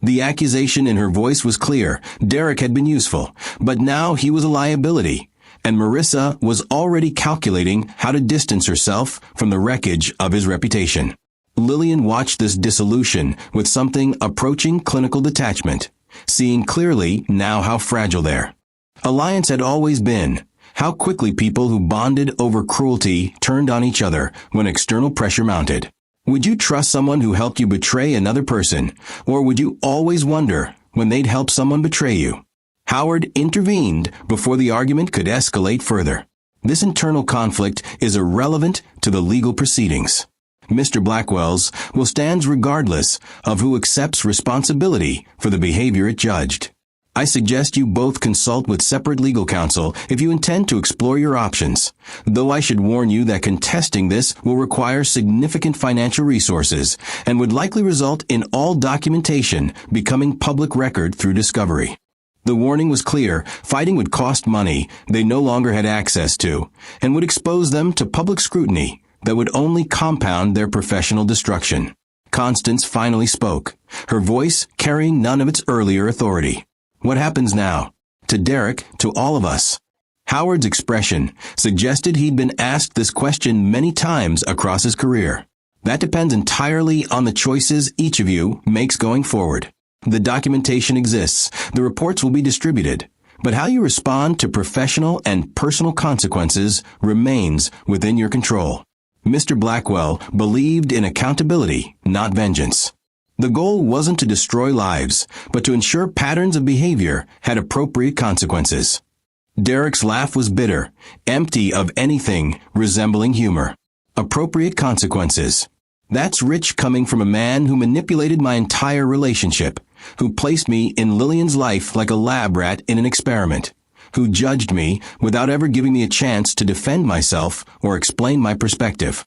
The accusation in her voice was clear. Derek had been useful, but now he was a liability, and Marissa was already calculating how to distance herself from the wreckage of his reputation. Lillian watched this dissolution with something approaching clinical detachment, seeing clearly now how fragile their alliance had always been. How quickly people who bonded over cruelty turned on each other when external pressure mounted. Would you trust someone who helped you betray another person, or would you always wonder when they'd help someone betray you? Howard intervened before the argument could escalate further. "This internal conflict is irrelevant to the legal proceedings. Mr. Blackwell's will stand regardless of who accepts responsibility for the behavior it judged. I suggest you both consult with separate legal counsel if you intend to explore your options, though I should warn you that contesting this will require significant financial resources and would likely result in all documentation becoming public record through discovery." The warning was clear. Fighting would cost money they no longer had access to, and would expose them to public scrutiny that would only compound their professional destruction. Constance finally spoke, her voice carrying none of its earlier authority. "What happens now? To Derek, to all of us?" Howard's expression suggested he'd been asked this question many times across his career. "That depends entirely on the choices each of you makes going forward. The documentation exists, the reports will be distributed, but how you respond to professional and personal consequences remains within your control." Mr. Blackwell believed in accountability, not vengeance. The goal wasn't to destroy lives, but to ensure patterns of behavior had appropriate consequences. Derek's laugh was bitter, empty of anything resembling humor. "Appropriate consequences. That's rich coming from a man who manipulated my entire relationship, who placed me in Lillian's life like a lab rat in an experiment, who judged me without ever giving me a chance to defend myself or explain my perspective."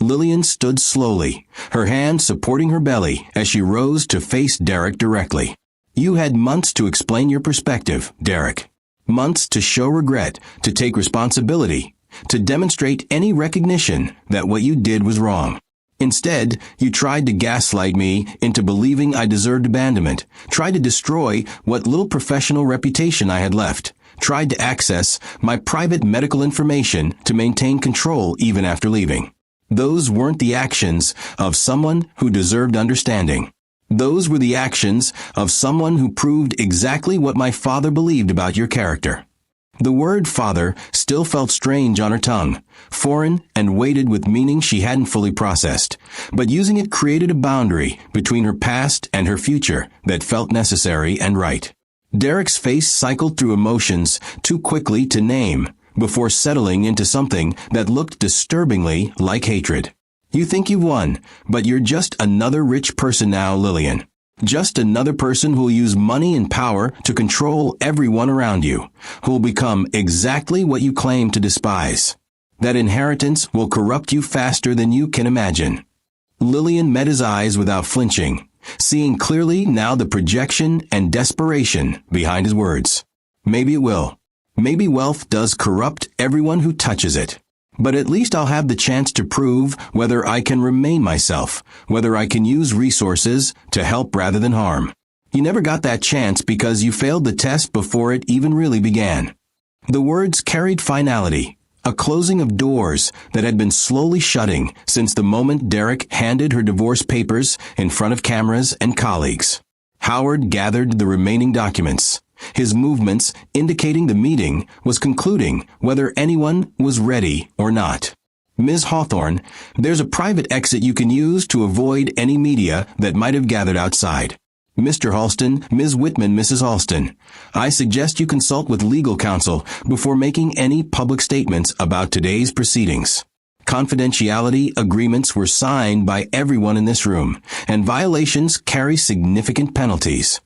Lillian stood slowly, her hand supporting her belly as she rose to face Derek directly. "You had months to explain your perspective, Derek. Months to show regret, to take responsibility, to demonstrate any recognition that what you did was wrong. Instead, you tried to gaslight me into believing I deserved abandonment, tried to destroy what little professional reputation I had left, tried to access my private medical information to maintain control even after leaving. Those weren't the actions of someone who deserved understanding. Those were the actions of someone who proved exactly what my father believed about your character." The word father still felt strange on her tongue, foreign and weighted with meaning she hadn't fully processed, but using it created a boundary between her past and her future that felt necessary and right. Derek's face cycled through emotions too quickly to name, before settling into something that looked disturbingly like hatred. You think you've won, but you're just another rich person now, Lillian. Just another person who'll use money and power to control everyone around you, who'll become exactly what you claim to despise. That inheritance will corrupt you faster than you can imagine. Lillian met his eyes without flinching, seeing clearly now the projection and desperation behind his words. Maybe it will. Maybe wealth does corrupt everyone who touches it. But at least I'll have the chance to prove whether I can remain myself, whether I can use resources to help rather than harm. You never got that chance because you failed the test before it even really began. The words carried finality, a closing of doors that had been slowly shutting since the moment Derek handed her divorce papers in front of cameras and colleagues. Howard gathered the remaining documents, his movements indicating the meeting was concluding whether anyone was ready or not. Ms. Hawthorne, there's a private exit you can use to avoid any media that might have gathered outside. Mr. Halston, Ms. Whitman, Mrs. Halston, I suggest you consult with legal counsel before making any public statements about today's proceedings. Confidentiality agreements were signed by everyone in this room, and violations carry significant penalties.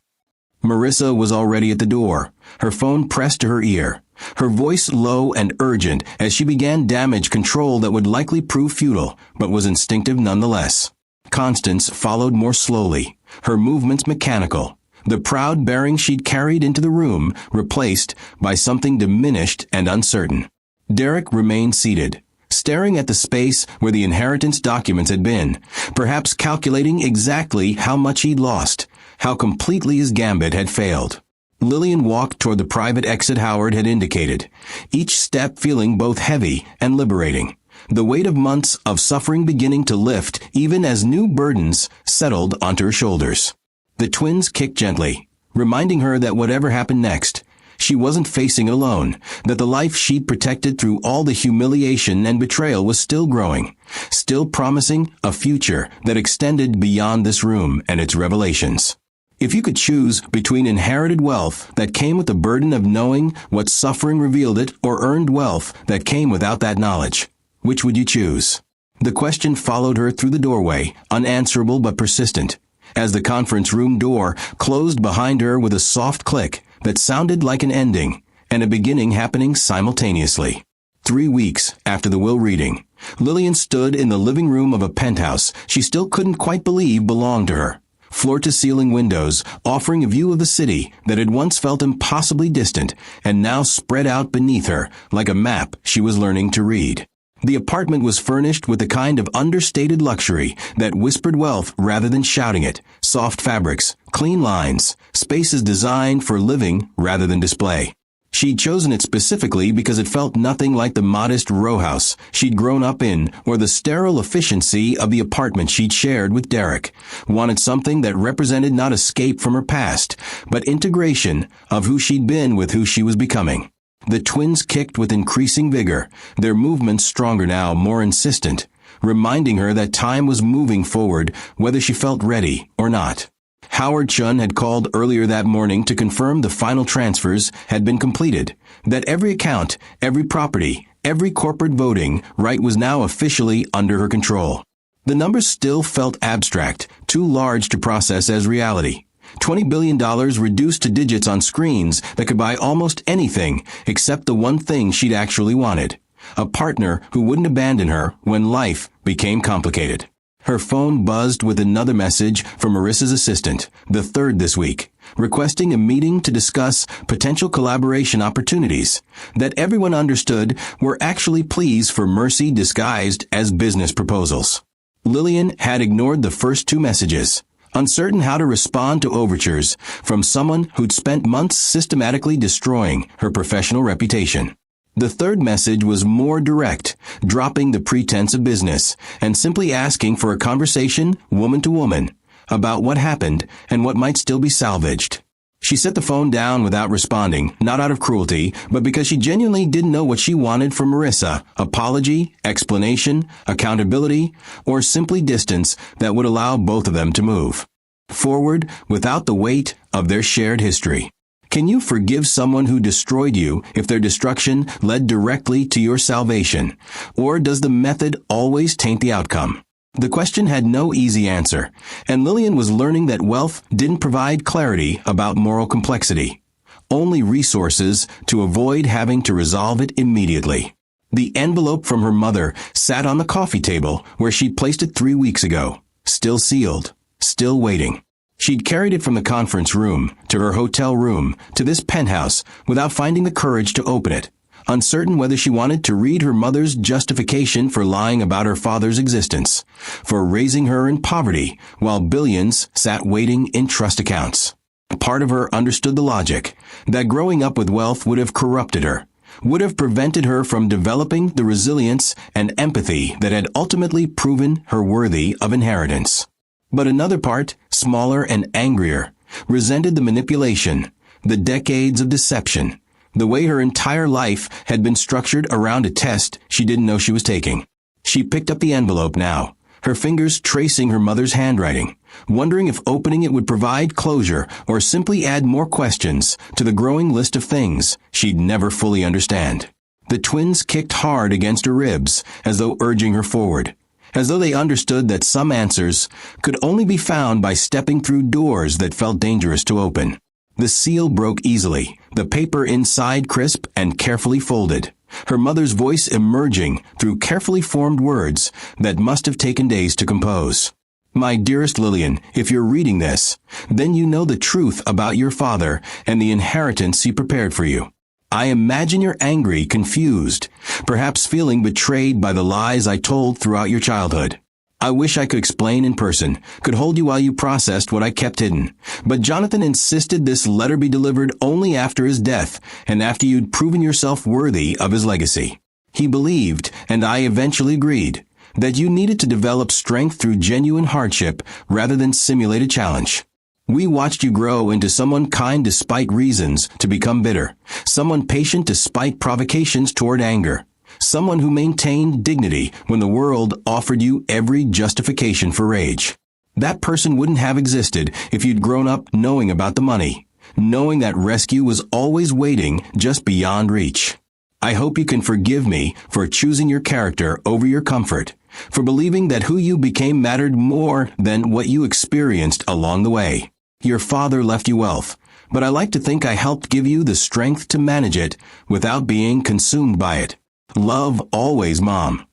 Marissa was already at the door, her phone pressed to her ear, her voice low and urgent as she began damage control that would likely prove futile, but was instinctive nonetheless. Constance followed more slowly, her movements mechanical, the proud bearing she'd carried into the room replaced by something diminished and uncertain. Derek remained seated, staring at the space where the inheritance documents had been, perhaps calculating exactly how much he'd lost, how completely his gambit had failed. Lillian walked toward the private exit Howard had indicated, each step feeling both heavy and liberating, the weight of months of suffering beginning to lift even as new burdens settled onto her shoulders. The twins kicked gently, reminding her that whatever happened next, she wasn't facing it alone, that the life she'd protected through all the humiliation and betrayal was still growing, still promising a future that extended beyond this room and its revelations. If you could choose between inherited wealth that came with the burden of knowing what suffering revealed it or earned wealth that came without that knowledge, which would you choose? The question followed her through the doorway, unanswerable but persistent, as the conference room door closed behind her with a soft click that sounded like an ending and a beginning happening simultaneously. 3 weeks after the will reading, Lillian stood in the living room of a penthouse she still couldn't quite believe belonged to her. Floor-to-ceiling windows offering a view of the city that had once felt impossibly distant and now spread out beneath her like a map she was learning to read. The apartment was furnished with a kind of understated luxury that whispered wealth rather than shouting it, soft fabrics, clean lines, spaces designed for living rather than display. She'd chosen it specifically because it felt nothing like the modest row house she'd grown up in or the sterile efficiency of the apartment she'd shared with Derek. Wanted something that represented not escape from her past, but integration of who she'd been with who she was becoming. The twins kicked with increasing vigor, their movements stronger now, more insistent, reminding her that time was moving forward whether she felt ready or not. Howard Chun had called earlier that morning to confirm the final transfers had been completed, that every account, every property, every corporate voting right was now officially under her control. The numbers still felt abstract, too large to process as reality. $20 billion reduced to digits on screens that could buy almost anything except the one thing she'd actually wanted, a partner who wouldn't abandon her when life became complicated. Her phone buzzed with another message from Marissa's assistant, the third this week, requesting a meeting to discuss potential collaboration opportunities that everyone understood were actually pleas for mercy disguised as business proposals. Lillian had ignored the first two messages, uncertain how to respond to overtures from someone who'd spent months systematically destroying her professional reputation. The third message was more direct, dropping the pretense of business and simply asking for a conversation, woman to woman, about what happened and what might still be salvaged. She set the phone down without responding, not out of cruelty, but because she genuinely didn't know what she wanted from Marissa: apology, explanation, accountability, or simply distance that would allow both of them to move forward without the weight of their shared history. Can you forgive someone who destroyed you if their destruction led directly to your salvation? Or does the method always taint the outcome? The question had no easy answer, and Lillian was learning that wealth didn't provide clarity about moral complexity, only resources to avoid having to resolve it immediately. The envelope from her mother sat on the coffee table where she'd placed it 3 weeks ago, still sealed, still waiting. She'd carried it from the conference room to her hotel room to this penthouse without finding the courage to open it, uncertain whether she wanted to read her mother's justification for lying about her father's existence, for raising her in poverty while billions sat waiting in trust accounts. Part of her understood the logic, that growing up with wealth would have corrupted her, would have prevented her from developing the resilience and empathy that had ultimately proven her worthy of inheritance. But another part, smaller and angrier, resented the manipulation, the decades of deception, the way her entire life had been structured around a test she didn't know she was taking. She picked up the envelope now, her fingers tracing her mother's handwriting, wondering if opening it would provide closure or simply add more questions to the growing list of things she'd never fully understand. The twins kicked hard against her ribs, as though urging her forward, as though they understood that some answers could only be found by stepping through doors that felt dangerous to open. The seal broke easily, the paper inside crisp and carefully folded, her mother's voice emerging through carefully formed words that must have taken days to compose. My dearest Lillian, if you're reading this, then you know the truth about your father and the inheritance he prepared for you. I imagine you're angry, confused, perhaps feeling betrayed by the lies I told throughout your childhood. I wish I could explain in person, could hold you while you processed what I kept hidden. But Jonathan insisted this letter be delivered only after his death and after you'd proven yourself worthy of his legacy. He believed, and I eventually agreed, that you needed to develop strength through genuine hardship rather than simulated challenge. We watched you grow into someone kind despite reasons to become bitter, someone patient despite provocations toward anger, someone who maintained dignity when the world offered you every justification for rage. That person wouldn't have existed if you'd grown up knowing about the money, knowing that rescue was always waiting just beyond reach. I hope you can forgive me for choosing your character over your comfort, for believing that who you became mattered more than what you experienced along the way. Your father left you wealth, but I like to think I helped give you the strength to manage it without being consumed by it. Love always, Mom.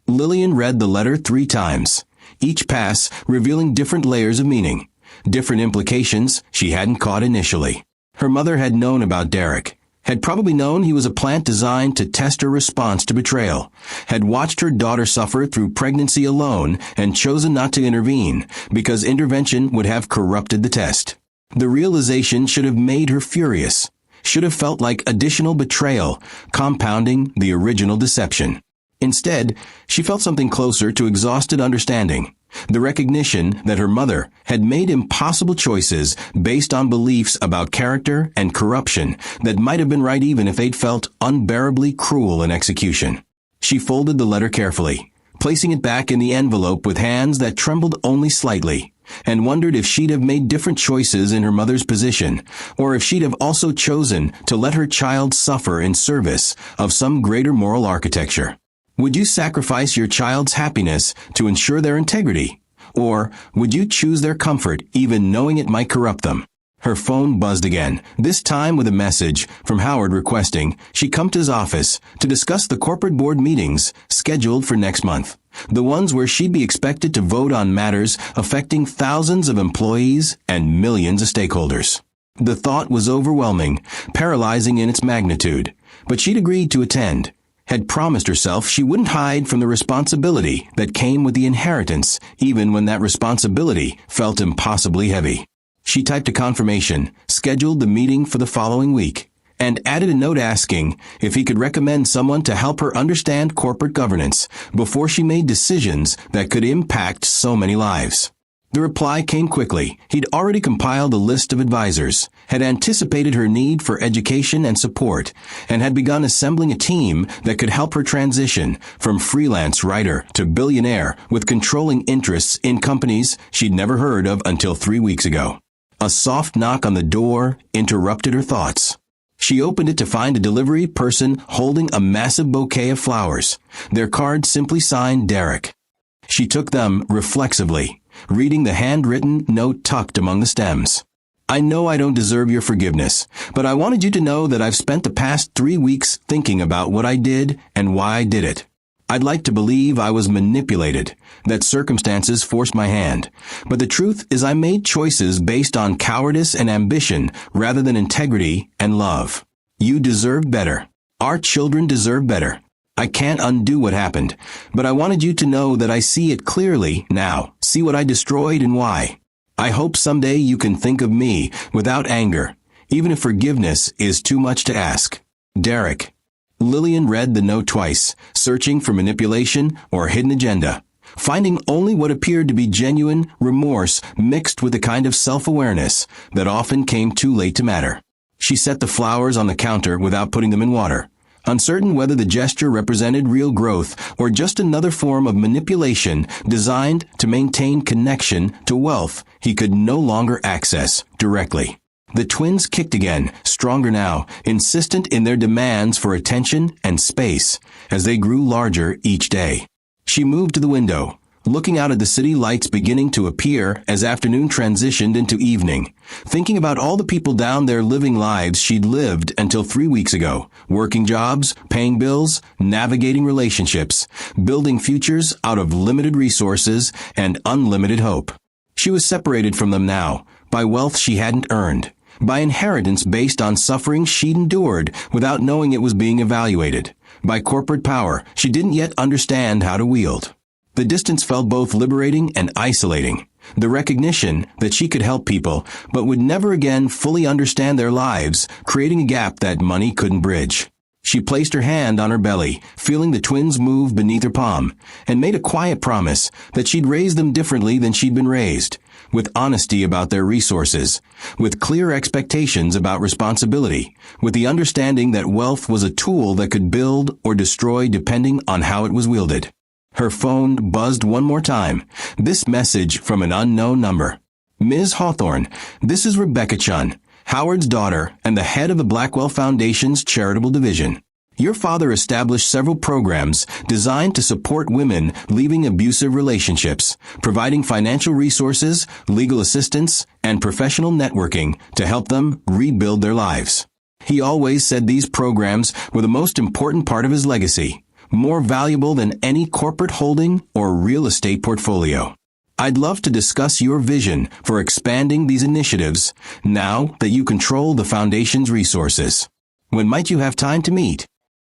Lillian read the letter 3 times, each pass revealing different layers of meaning, different implications she hadn't caught initially. Her mother had known about Derek, had probably known he was a plant designed to test her response to betrayal, had watched her daughter suffer through pregnancy alone and chosen not to intervene because intervention would have corrupted the test. The realization should have made her furious, should have felt like additional betrayal, compounding the original deception. Instead, she felt something closer to exhausted understanding, the recognition that her mother had made impossible choices based on beliefs about character and corruption that might have been right even if they'd felt unbearably cruel in execution. She folded the letter carefully, placing it back in the envelope with hands that trembled only slightly, and wondered if she'd have made different choices in her mother's position, or if she'd have also chosen to let her child suffer in service of some greater moral architecture. Would you sacrifice your child's happiness to ensure their integrity? Or would you choose their comfort even knowing it might corrupt them? Her phone buzzed again, this time with a message from Howard requesting she come to his office to discuss the corporate board meetings scheduled for next month, the ones where she'd be expected to vote on matters affecting thousands of employees and millions of stakeholders. The thought was overwhelming, paralyzing in its magnitude, but she'd agreed to attend, had promised herself she wouldn't hide from the responsibility that came with the inheritance, even when that responsibility felt impossibly heavy. She typed a confirmation, scheduled the meeting for the following week, and added a note asking if he could recommend someone to help her understand corporate governance before she made decisions that could impact so many lives. The reply came quickly. He'd already compiled a list of advisors, had anticipated her need for education and support, and had begun assembling a team that could help her transition from freelance writer to billionaire with controlling interests in companies she'd never heard of until 3 weeks ago. A soft knock on the door interrupted her thoughts. She opened it to find a delivery person holding a massive bouquet of flowers, their card simply signed Derek. She took them reflexively, reading the handwritten note tucked among the stems. I know I don't deserve your forgiveness, but I wanted you to know that I've spent the past 3 weeks thinking about what I did and why I did it. I'd like to believe I was manipulated, that circumstances forced my hand. But the truth is I made choices based on cowardice and ambition rather than integrity and love. You deserve better. Our children deserve better. I can't undo what happened, but I wanted you to know that I see it clearly now, see what I destroyed and why. I hope someday you can think of me without anger, even if forgiveness is too much to ask. Derek. Lillian read the note twice, searching for manipulation or hidden agenda, finding only what appeared to be genuine remorse mixed with a kind of self-awareness that often came too late to matter. She set the flowers on the counter without putting them in water, uncertain whether the gesture represented real growth or just another form of manipulation designed to maintain connection to wealth he could no longer access directly. The twins kicked again, stronger now, insistent in their demands for attention and space as they grew larger each day. She moved to the window, looking out at the city lights beginning to appear as afternoon transitioned into evening, thinking about all the people down there living lives she'd lived until 3 weeks ago, working jobs, paying bills, navigating relationships, building futures out of limited resources and unlimited hope. She was separated from them now, by wealth she hadn't earned, by inheritance based on suffering she'd endured without knowing it was being evaluated, by corporate power she didn't yet understand how to wield. The distance felt both liberating and isolating, the recognition that she could help people but would never again fully understand their lives, creating a gap that money couldn't bridge. She placed her hand on her belly, feeling the twins move beneath her palm, and made a quiet promise that she'd raise them differently than she'd been raised, with honesty about their resources, with clear expectations about responsibility, with the understanding that wealth was a tool that could build or destroy depending on how it was wielded. Her phone buzzed one more time, this message from an unknown number. Ms. Hawthorne, this is Rebecca Chun, Howard's daughter and the head of the Blackwell Foundation's charitable division. Your father established several programs designed to support women leaving abusive relationships, providing financial resources, legal assistance, and professional networking to help them rebuild their lives. He always said these programs were the most important part of his legacy, more valuable than any corporate holding or real estate portfolio. I'd love to discuss your vision for expanding these initiatives now that you control the Foundation's resources. When might you have time to meet?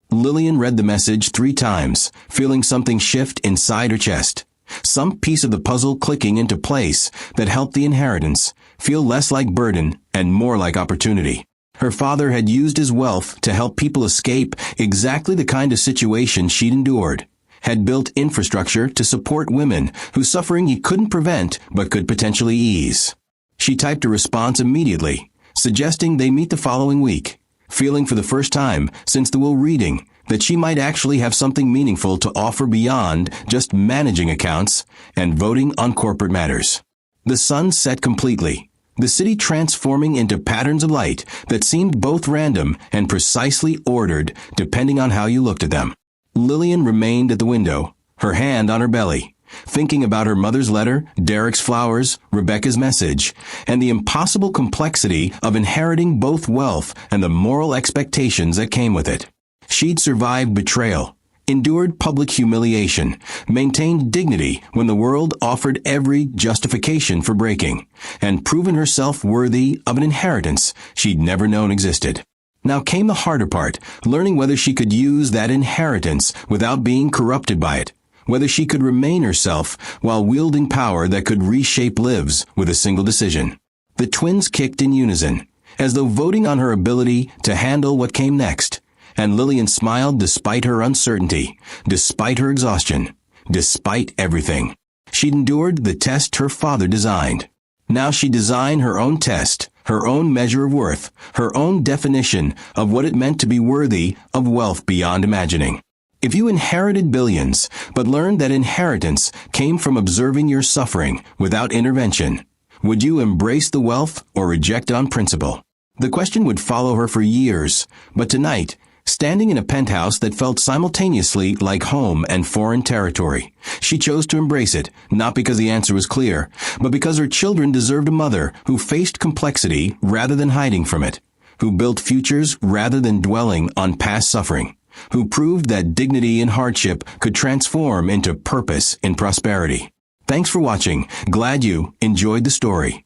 Lillian read the message 3 times, feeling something shift inside her chest. Some piece of the puzzle clicking into place that helped the inheritance feel less like burden and more like opportunity. Her father had used his wealth to help people escape exactly the kind of situation she'd endured, had built infrastructure to support women whose suffering he couldn't prevent but could potentially ease. She typed a response immediately, suggesting they meet the following week, feeling for the first time since the will reading that she might actually have something meaningful to offer beyond just managing accounts and voting on corporate matters. The sun set completely, the city transforming into patterns of light that seemed both random and precisely ordered depending on how you looked at them. Lillian remained at the window, her hand on her belly, thinking about her mother's letter, Derek's flowers, Rebecca's message, and the impossible complexity of inheriting both wealth and the moral expectations that came with it. She'd survived betrayal, endured public humiliation, maintained dignity when the world offered every justification for breaking, and proven herself worthy of an inheritance she'd never known existed. Now came the harder part, learning whether she could use that inheritance without being corrupted by it, whether she could remain herself while wielding power that could reshape lives with a single decision. The twins kicked in unison, as though voting on her ability to handle what came next, and Lillian smiled despite her uncertainty, despite her exhaustion, despite everything. She'd endured the test her father designed. Now she'd design her own test, her own measure of worth, her own definition of what it meant to be worthy of wealth beyond imagining. If you inherited billions, but learned that inheritance came from observing your suffering without intervention, Would you embrace the wealth or reject on principle? The question would follow her for years, but tonight, standing in a penthouse that felt simultaneously like home and foreign territory, she chose to embrace it, not because the answer was clear, but because her children deserved a mother who faced complexity rather than hiding from it, who built futures rather than dwelling on past suffering, who proved that dignity in hardship could transform into purpose in prosperity. Thanks for watching. Glad you enjoyed the story.